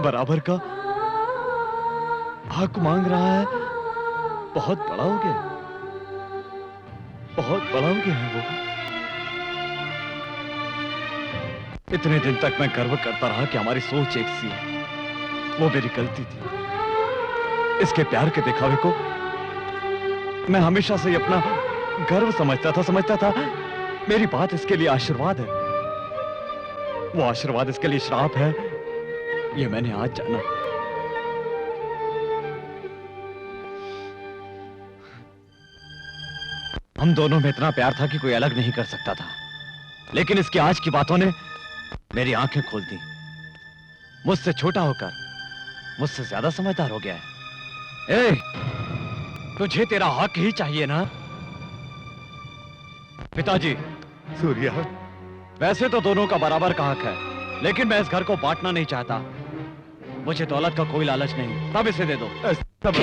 बराबर का हक मांग रहा है। बहुत बड़ा हो गया, बहुत बड़ा हो गया है वो। इतने दिन तक मैं गर्व करता रहा कि हमारी सोच एक सी है, वो मेरी गलती थी। इसके प्यार के दिखावे को मैं हमेशा से अपना गर्व समझता था। मेरी बात इसके लिए आशीर्वाद है, वो आशीर्वाद इसके लिए श्राप है, ये मैंने आज जाना। हम दोनों में इतना प्यार था कि कोई अलग नहीं कर सकता था, लेकिन इसकी आज की बातों ने मेरी आंखें खोल दी। मुझसे छोटा होकर मुझसे ज्यादा समझदार हो गया है। ए, तुझे तेरा हक ही चाहिए ना? पिताजी। सूर्या, वैसे तो दोनों का बराबर का हक है, लेकिन मैं इस घर को बांटना नहीं चाहता। मुझे दौलत का कोई लालच नहीं, तब इसे दे दो। सब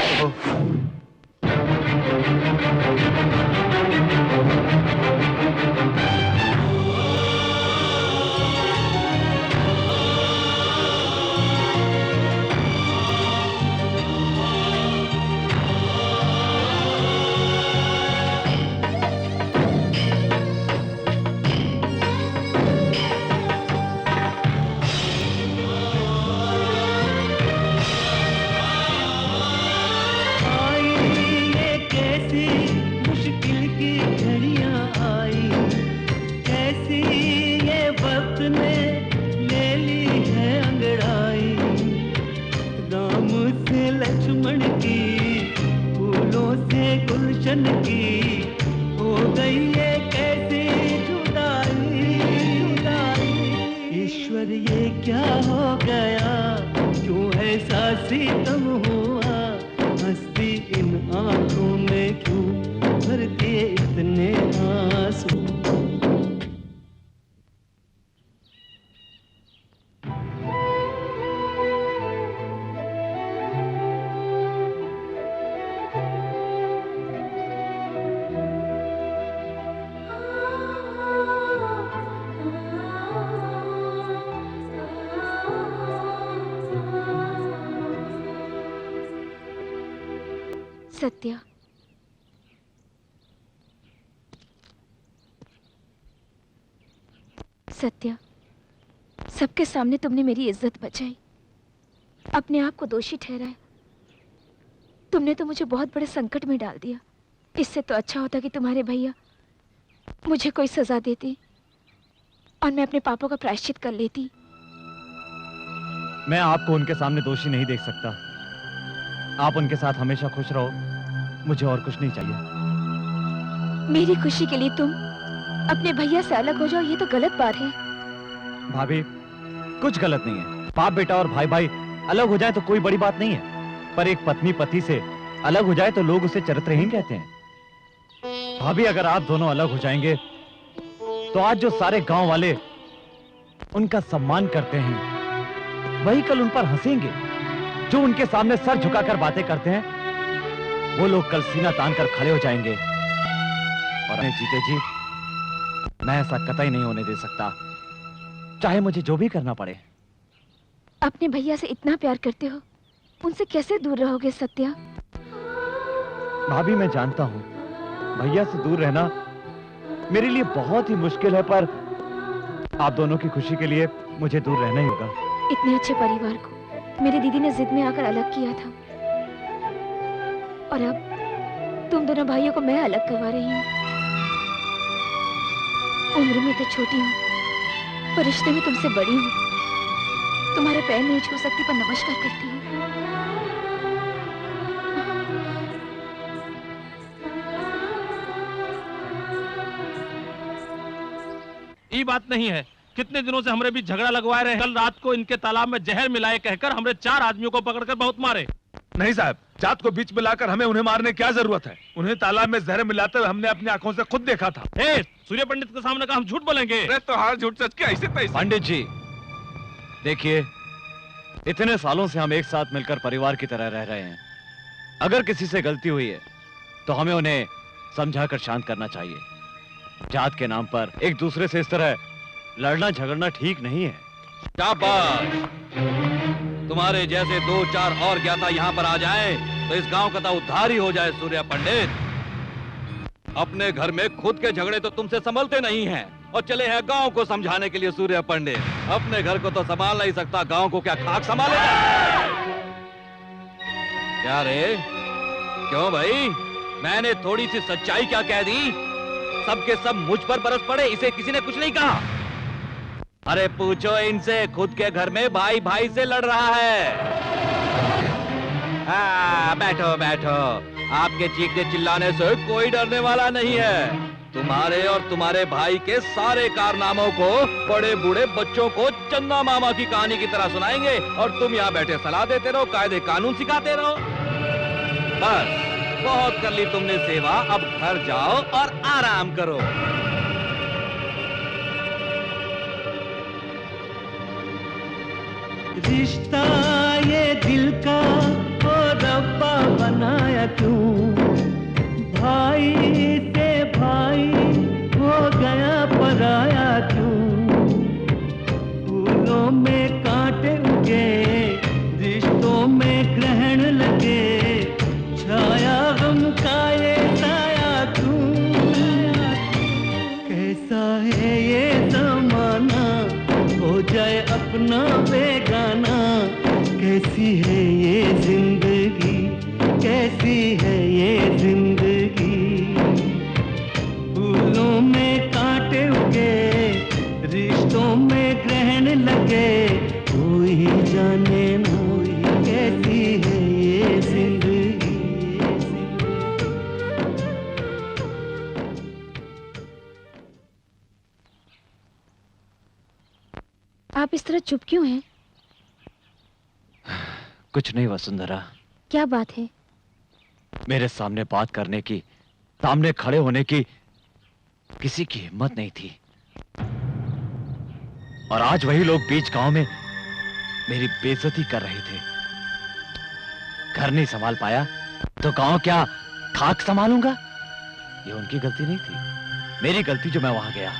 सत्या, सत्या, सबके सामने तुमने मेरी इज्जत बचाई, अपने आप को दोषी ठहराया। तुमने तो मुझे बहुत बड़े संकट में डाल दिया। इससे तो अच्छा होता कि तुम्हारे भैया मुझे कोई सजा देते और मैं अपने पापों का प्रायश्चित कर लेती। मैं आपको उनके सामने दोषी नहीं देख सकता। आप उनके साथ हमेशा खुश रहो, मुझे और कुछ नहीं चाहिए। मेरी खुशी के लिए तुम अपने भैया से अलग हो जाओ, ये तो गलत बात है। भाभी, कुछ गलत नहीं है। बाप बेटा और भाई भाई अलग हो जाए तो कोई बड़ी बात नहीं है, पर एक पत्नी पति से अलग हो जाए तो लोग उसे चरित्रहीन कहते हैं। भाभी, अगर आप दोनों अलग हो जाएंगे तो आज जो सारे गांव वाले उनका सम्मान करते हैं, वही कल उन पर हंसेंगे। जो उनके सामने सर झुकाकर बातें करते हैं, वो लोग कल सीना तान कर खड़े हो जाएंगे। और जीते जी मैं ऐसा कतई नहीं होने दे सकता, चाहे मुझे जो भी करना पड़े। अपने भैया से इतना प्यार करते हो, उनसे कैसे दूर रहोगे सत्या? भाभी, मैं जानता हूँ भैया से दूर रहना मेरे लिए बहुत ही मुश्किल है, पर आप दोनों की खुशी के लिए मुझे दूर रहना ही होगा। इतने अच्छे परिवार को मेरी दीदी ने जिद में आकर अलग किया था, और अब तुम दोनों भाइयों को मैं अलग करवा रही हूँ। उम्र में तो छोटी हूँ, पर रिश्ते में तुमसे बड़ी हूँ। तुम्हारे पैर नहीं छू सकती, पर नमस्कार करती हूँ। ये बात नहीं है, कितने दिनों से हमरे बीच झगड़ा लगवाए रहे। कल रात को इनके तालाब में जहर मिलाए कहकर हमरे 4 आदमियों को पकड़कर बहुत मारे। नहीं साहब, जात को बीच में लाकर हमें उन्हें मारने की क्या जरूरत है? उन्हें तालाब में जहर मिलाते हुए हमने अपनी आंखों से खुद देखा था। सूर्य पंडित के सामने का हम झूठ बोलेंगे? अरे तो हाँ, झूठ सच के ऐसे तैसे। पंडित जी देखिए, इतने सालों से हम एक साथ मिलकर परिवार की तरह रह रहे हैं। अगर किसी से गलती हुई है तो हमें उन्हें समझाकर शांत करना चाहिए। जात के नाम पर एक दूसरे से इस तरह लड़ना झगड़ना ठीक नहीं है। शाबाश! तुम्हारे जैसे 2-4 और ज्ञाता यहाँ पर आ जाएं, तो इस गांव का तो उद्धार ही हो जाए। सूर्य पंडित, अपने घर में खुद के झगड़े तो तुमसे संभलते नहीं हैं, और चले हैं गांव को समझाने के लिए। सूर्य पंडित अपने घर को तो संभाल नहीं सकता, गांव को क्या खाक संभालेगा? क्या रे, क्यों भाई? मैंने थोड़ी सी सच्चाई क्या कह दी? सबके सब मुझ पर बरस पड़े, इसे किसी ने कुछ नहीं कहा। अरे पूछो इनसे, खुद के घर में भाई भाई से लड़ रहा है। हाँ, बैठो बैठो, आपके चीखने चिल्लाने से कोई डरने वाला नहीं है। तुम्हारे और तुम्हारे भाई के सारे कारनामों को बड़े बूढ़े बच्चों को चंदा मामा की कहानी की तरह सुनाएंगे, और तुम यहाँ बैठे सलाह देते रहो, कायदे कानून सिखाते रहो। बस, बहुत कर ली तुमने सेवा, अब घर जाओ और आराम करो। रिश्ता ये दिल का, ओ रब्बा बनाया क्यों? भाई से भाई हो गया पराया क्यों? फूलों में कांटे उगे, रिश्तों में ग्रहण लगे, छाया गम का ये साया क्यों? कैसा है ये जमाना, हो जाए अपना बेगाना। कैसी है ये जिंदगी, कैसी है ये जिंदगी। फूलों में कांटे उगे, रिश्तों में ग्रहण लगे, कोई जाने ना कैसी है ये जिंदगी। आप इस तरह चुप क्यों हैं? कुछ नहीं वसुंधरा, क्या बात है? मेरे सामने बात करने की, सामने खड़े होने की किसी की हिम्मत नहीं थी। और आज वही लोग बीच गांव में मेरी बेइज्जती कर रहे थे। घर नहीं संभाल पाया तो गांव क्या खाक संभालूंगा? ये उनकी गलती नहीं थी, मेरी गलती जो मैं वहां गया।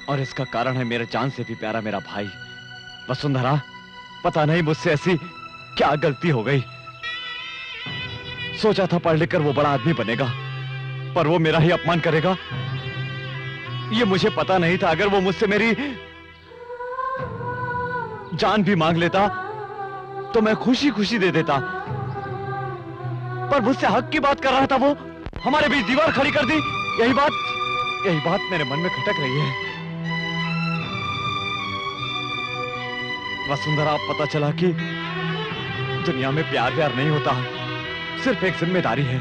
और इसका कारण है मेरे जान से भी प्यारा मेरा भाई। वसुंधरा, पता नहीं मुझसे ऐसी क्या गलती हो गई। सोचा था पढ़ लिखकर वो बड़ा आदमी बनेगा, पर वो मेरा ही अपमान करेगा। ये मुझे पता नहीं था। अगर वो मुझसे मेरी जान भी मांग लेता तो मैं खुशी खुशी दे देता, पर मुझसे हक की बात कर रहा था वो। हमारे बीच दीवार खड़ी कर दी। यही बात मेरे मन में खटक रही है। वसुंधरा, अब पता चला कि दुनिया में प्यार प्यार नहीं होता, सिर्फ एक जिम्मेदारी है।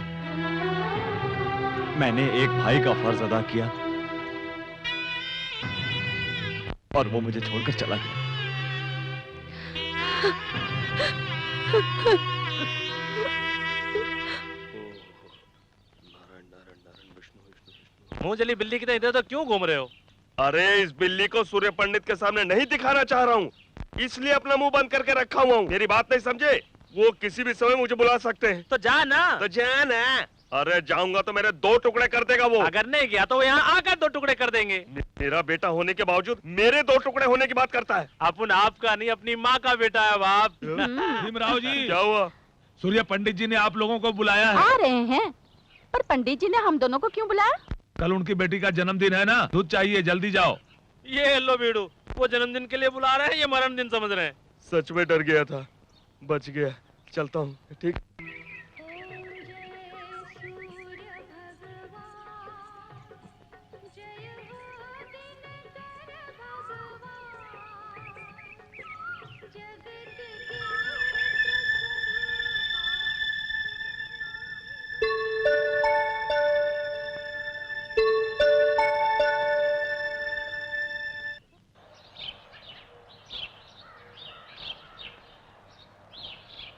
मैंने एक भाई का फर्ज अदा किया और वो मुझे छोड़कर चला गया। मुंह जली बिल्ली की तरह इधर तो क्यों घूम रहे हो? अरे इस बिल्ली को सूर्य पंडित के सामने नहीं दिखाना चाह रहा हूँ, इसलिए अपना मुंह बंद करके रखा हुआ हूँ। मेरी बात नहीं समझे? वो किसी भी समय मुझे बुला सकते हैं। तो जा ना। तो जा ना। अरे जाऊंगा तो मेरे 2 टुकड़े कर देगा वो। अगर नहीं गया तो वो यहाँ आकर 2 टुकड़े कर देंगे। मेरा बेटा होने के बावजूद मेरे 2 टुकड़े होने की बात करता है। अपन आपका नहीं, अपनी माँ का बेटा है बाप। भीमराव जी, क्या हुआ? सूर्य पंडित जी ने आप लोगों को बुलाया है। आ रहे हैं, पर पंडित जी ने हम दोनों को क्यों बुलाया? कल उनकी बेटी का जन्मदिन है ना, दूध चाहिए, जल्दी जाओ। ये लो बीड़ू, वो जन्मदिन के लिए बुला रहे हैं, ये मरण दिन समझ रहे हैं। सच में डर गया था, बच गया। चलता हूँ, ठीक।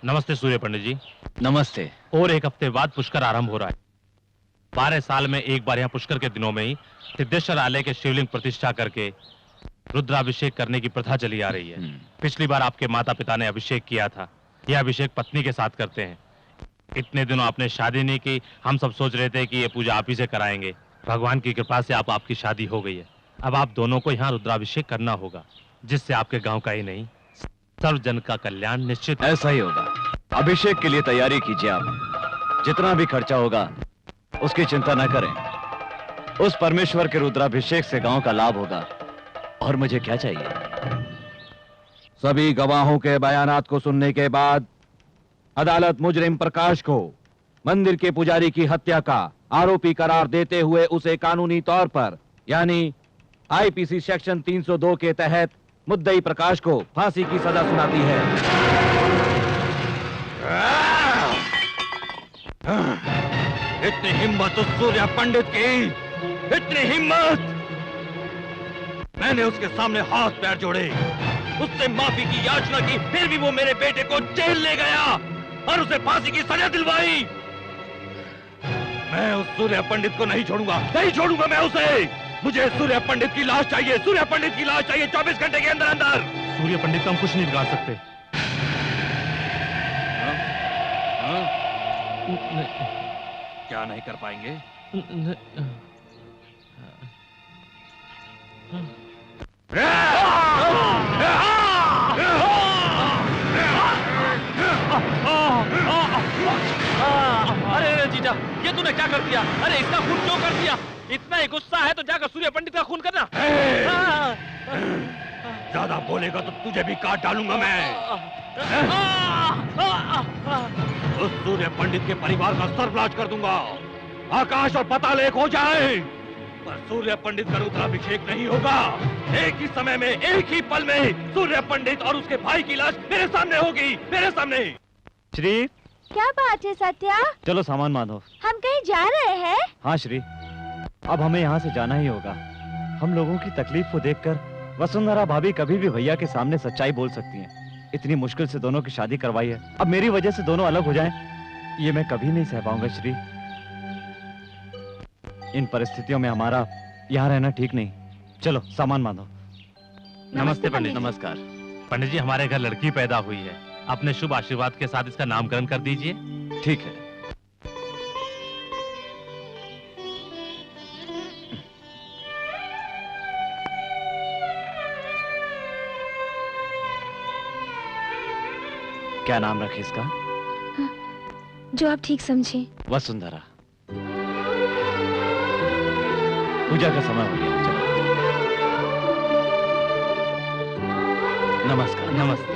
नमस्ते सूर्य पंडित जी। नमस्ते। और एक हफ्ते बाद पुष्कर आरंभ हो रहा है। 12 साल में एक बार यहाँ पुष्कर के दिनों में ही सिद्धेश्वर आलय के शिवलिंग प्रतिष्ठा करके रुद्राभिषेक करने की प्रथा चली आ रही है। पिछली बार आपके माता पिता ने अभिषेक किया था, यह अभिषेक पत्नी के साथ करते हैं। इतने दिनों आपने शादी नहीं की, हम सब सोच रहे थे कि ये पूजा आप ही से कराएंगे। भगवान की कृपा से आपकी शादी हो गई है। अब आप दोनों को यहाँ रुद्राभिषेक करना होगा, जिससे आपके गाँव का ही नहीं सर्व जन का कल्याण निश्चित। ऐसा ही होगा। अभिषेक के लिए तैयारी कीजिए आप। जितना भी खर्चा होगा उसकी चिंता न करें। उस परमेश्वर के रुद्राभिषेक से गांव का लाभ होगा। और मुझे क्या चाहिए? सभी गवाहों के बयानात को सुनने के बाद अदालत मुजरिम प्रकाश को मंदिर के पुजारी की हत्या का आरोपी करार देते हुए उसे कानूनी तौर पर यानी आईपीसी सेक्शन 302 के तहत मुद्दई प्रकाश को फांसी की सजा सुनाती है। इतनी हिम्मत उस सूर्य पंडित की, इतनी हिम्मत! मैंने उसके सामने हाथ पैर जोड़े, उससे माफी की याचना की, फिर भी वो मेरे बेटे को जेल ले गया और उसे फांसी की सजा दिलवाई। मैं उस सूर्य पंडित को नहीं छोड़ूंगा, नहीं छोड़ूंगा मैं उसे। मुझे सूर्य पंडित की लाश चाहिए, सूर्य पंडित की लाश चाहिए 24 घंटे के अंदर अंदर। सूर्य पंडित को हम कुछ नहीं बिगाड़ सकते। क्या नहीं कर पाएंगे? अरे जीजा, ये तूने क्या कर दिया? अरे इसका खून क्यों कर दिया? इतना ही गुस्सा है तो जाकर सूर्य पंडित का खून करना। ज्यादा बोलेगा तो तुझे भी काट डालूंगा मैं। उस सूर्य पंडित के परिवार का सर्वनाश कर दूंगा। आकाश और पाताल एक हो जाए, पर सूर्य पंडित का रुद्राभिषेक नहीं होगा। एक ही समय में, एक ही पल में सूर्य पंडित और उसके भाई की लाश मेरे सामने होगी, मेरे सामने। श्री, क्या बात है सत्या? चलो सामान बांधो। हम कहीं जा रहे हैं? हाँ श्री, अब हमें यहाँ से जाना ही होगा। हम लोगों की तकलीफ को देखकर वसुंधरा भाभी कभी भी भैया के सामने सच्चाई बोल सकती हैं। इतनी मुश्किल से दोनों की शादी करवाई है, अब मेरी वजह से दोनों अलग हो जाएं, ये मैं कभी नहीं सह पाऊंगा श्री। इन परिस्थितियों में हमारा यहाँ रहना ठीक नहीं। चलो सामान बांधो। नमस्ते पंडित। नमस्कार पंडित जी, हमारे घर लड़की पैदा हुई है, अपने शुभ आशीर्वाद के साथ इसका नामकरण कर दीजिए। ठीक है। क्या नाम रखे इसका? जो आप ठीक समझे। वसुंधरा। पूजा का समय हो गया, चलो। नमस्कार। नमस्ते।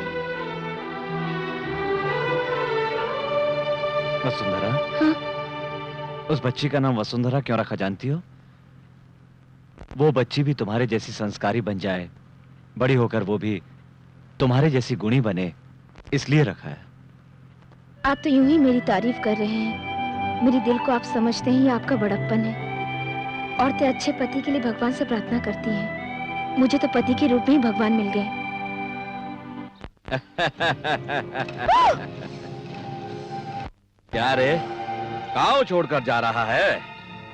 वसुंधरा। हाँ? उस बच्ची का नाम वसुंधरा क्यों रखा जानती हो? वो बच्ची भी तुम्हारे जैसी संस्कारी बन जाए, बड़ी होकर वो भी तुम्हारे जैसी गुणी बने, इसलिए रखा है। आप तो यूं ही मेरी तारीफ कर रहे हैं। मेरे दिल को आप समझते हैं, ये आपका बड़प्पन है। औरतें अच्छे पति के लिए भगवान से प्रार्थना करती हैं। मुझे तो पति के रूप में ही भगवान मिल गए। क्या रे, गांव छोड़कर जा रहा है?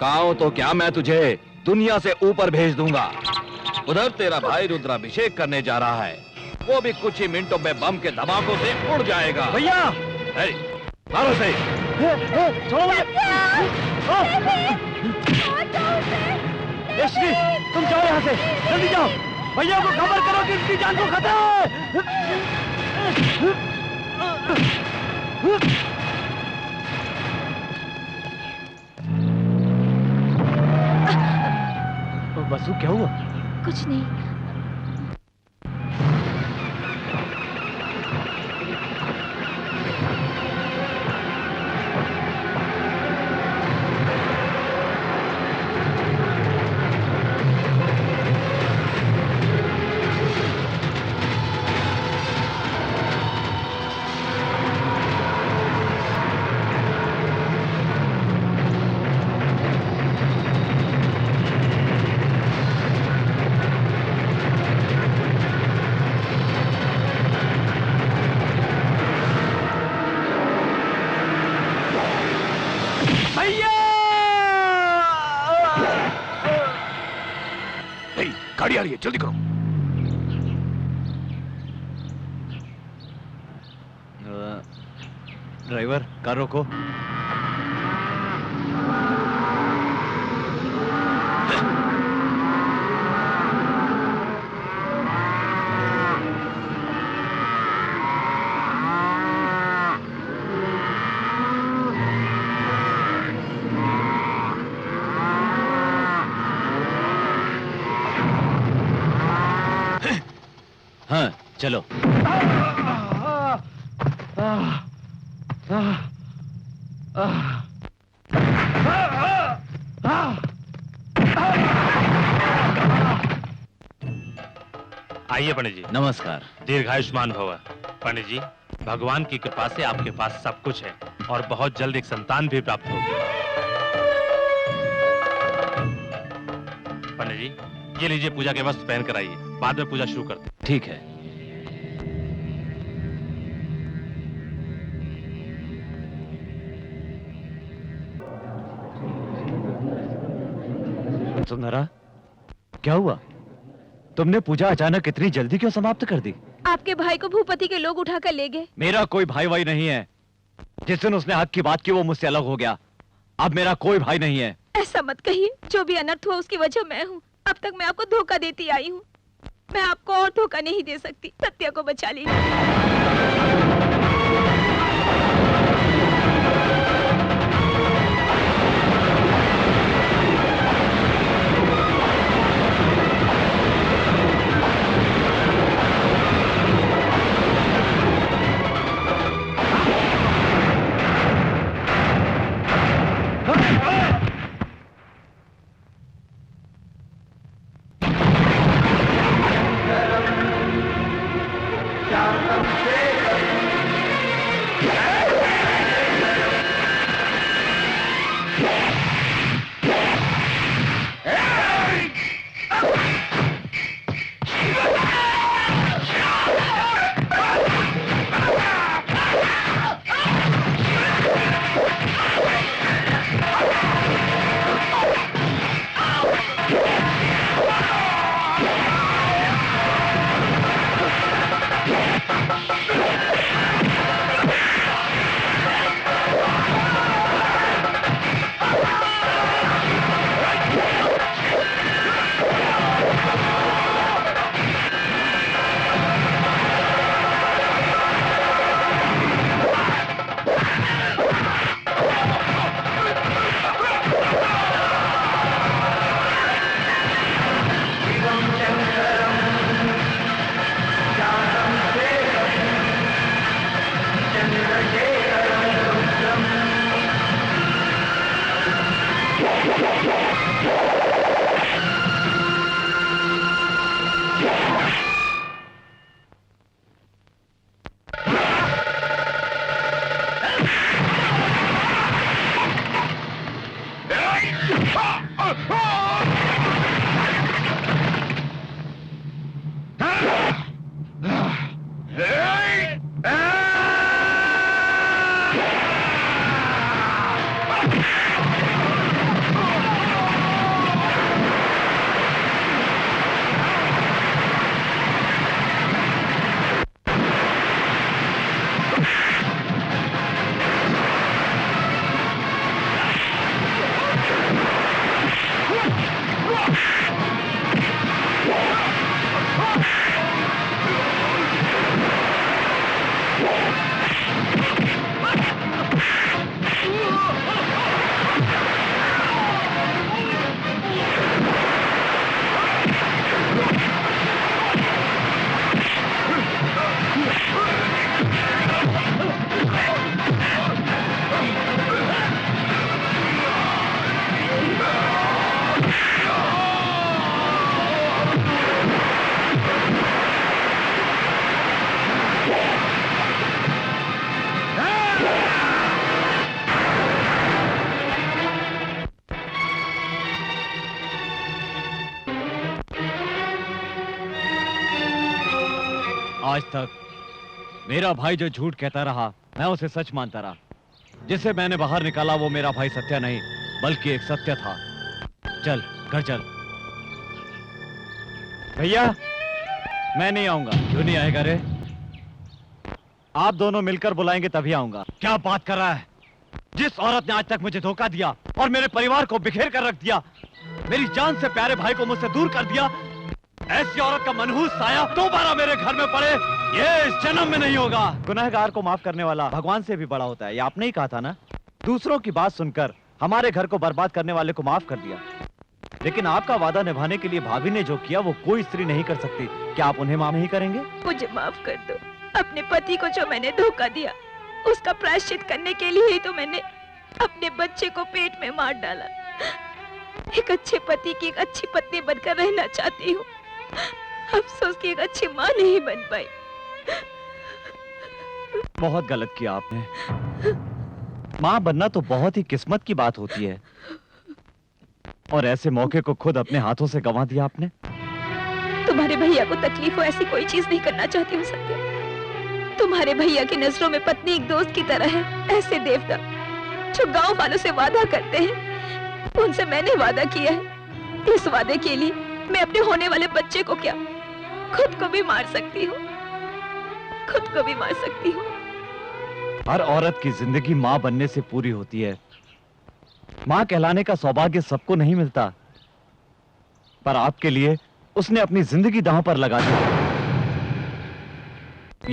गांव तो क्या, मैं तुझे दुनिया से ऊपर भेज दूंगा। उधर तेरा भाई रुद्राभिषेक करने जा रहा है, वो भी कुछ ही मिनटों में बम के धमाकों से उड़ जाएगा। भैया मारो से। श्री, तुम जाओ यहाँ से, जल्दी जाओ। भैया को खबर करो कि इसकी जान को खतरा है। बसु, क्या हुआ? कुछ नहीं। गाड़ी आ रही है, जल्दी करो। ड्राइवर, कार रोको। हाँ, चलो। आइए पंडित जी। नमस्कार। दीर्घायुष्मान भव। पंडित जी, भगवान की कृपा से आपके पास सब कुछ है और बहुत जल्द एक संतान भी प्राप्त होगी। पंडित जी, ये लीजिए, पूजा के वस्त्र पहन कर आइए, बाद में पूजा शुरू करते हैं। ठीक है। वसुंधरा, क्या हुआ? तुमने पूजा अचानक इतनी जल्दी क्यों समाप्त कर दी? आपके भाई को भूपति के लोग उठाकर ले गए। मेरा कोई भाई वाई नहीं है। जिस दिन उसने हक की बात की वो मुझसे अलग हो गया। अब मेरा कोई भाई नहीं है। ऐसा मत कहिए, जो भी अनर्थ हुआ उसकी वजह मैं हूँ। अब तक मैं आपको धोखा देती आई हूँ। मैं आपको और धोखा नहीं दे सकती। सत्या को बचा लीजिए। आज तक मेरा भाई जो झूठ कहता रहा, मैं उसे सच मानता रहा। जिसे मैंने बाहर निकाला वो मेरा भाई सत्या नहीं, बल्कि एक सत्य था। चल घर चल। भैया मैं नहीं आऊंगा। क्यों नहीं आएगा रे? आप दोनों मिलकर बुलाएंगे तभी आऊंगा। क्या बात कर रहा है? जिस औरत ने आज तक मुझे धोखा दिया और मेरे परिवार को बिखेर कर रख दिया, मेरी जान से प्यारे भाई को मुझसे दूर कर दिया, ऐसी औरत का मनहूस साया दोबारा मेरे घर में पड़े, ये इस जन्म में नहीं होगा। गुनहगार को माफ करने वाला भगवान से भी बड़ा होता है, ये आपने ही कहा था ना। दूसरों की बात सुनकर हमारे घर को बर्बाद करने वाले को माफ कर दिया, लेकिन आपका वादा निभाने के लिए भाभी ने जो किया वो कोई स्त्री नहीं कर सकती। क्या आप उन्हें माफ नहीं करेंगे? मुझे माफ कर दो। अपने पति को जो मैंने धोखा दिया, उसका प्रायश्चित करने के लिए ही तो मैंने अपने बच्चे को पेट में मार डाला। एक अच्छे पति की एक अच्छी पत्नी बनकर रहना चाहती हूँ। अफसोस की एक अच्छी माँ नहीं बन पाई। बहुत गलत किया आपने। माँ बनना तो बहुत ही किस्मत की बात होती है, और ऐसे मौके को खुद अपने हाथों से गंवा दिया आपने। तुम्हारे भैया को तकलीफ हो ऐसी कोई चीज नहीं करना चाहती हूँ सत्या। तुम्हारे भैया की नजरों में पत्नी एक दोस्त की तरह है। ऐसे देवता जो गांव वालों से वादा करते हैं, उनसे मैंने वादा किया है। इस वादे के लिए मैं अपने होने वाले बच्चे को क्या, खुद को भी मार सकती हूँ। खुद को भी मार सकती हूँ। हर औरत की जिंदगी माँ बनने से पूरी होती है, मां कहलाने का सौभाग्य सबको नहीं मिलता, पर आपके लिए उसने अपनी जिंदगी दांव पर लगा दी।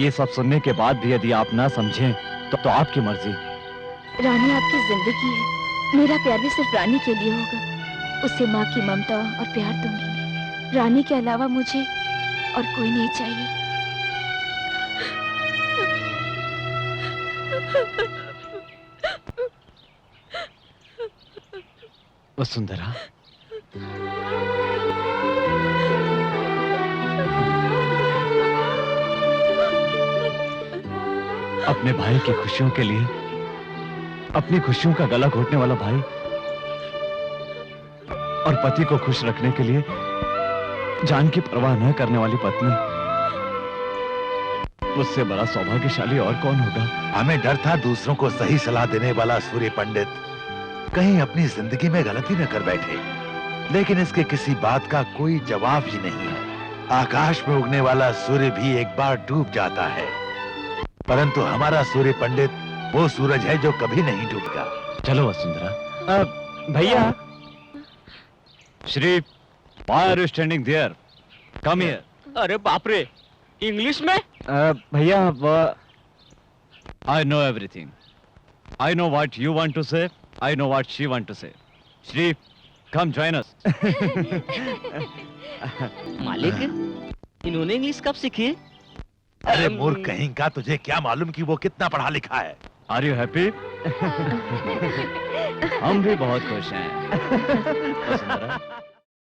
ये सब सुनने के बाद भी यदि आप ना समझें तो आपकी मर्जी। रानी आपकी जिंदगी है, मेरा प्यार भी सिर्फ रानी के लिए होगा। उसे माँ की ममता और प्यार दूंगी। रानी के अलावा मुझे और कोई नहीं चाहिए। वसुंधरा, अपने भाई की खुशियों के लिए अपनी खुशियों का गला घोटने वाला भाई और पति को खुश रखने के लिए जान की परवाह न करने वाली पत्नी, उससे बड़ा सौभाग्यशाली और कौन होगा? हमें डर था दूसरों को सही सलाह देने वाला सूर्य पंडित कहीं अपनी जिंदगी में गलती न कर बैठे, लेकिन इसके किसी बात का कोई जवाब ही नहीं है। आकाश में उगने वाला सूर्य भी एक बार डूब जाता है, परंतु हमारा सूर्य पंडित वो सूरज है जो कभी नहीं डूबेगा। चलो वसुंधरा। भैया, Shri, why are you standing there? Come here. अरे बाप रे, इंग्लिश में? भैया, I know everything. I know what you want to say. I know what she want to say. Shri, come join us. मालिक, इन्होंने इंग्लिश कब सीखी? अरे मूर्ख कहीं का, तुझे क्या मालूम कि वो कितना पढ़ा लिखा है? Are you happy? हम भी बहुत खुश हैं। वसुंधरा,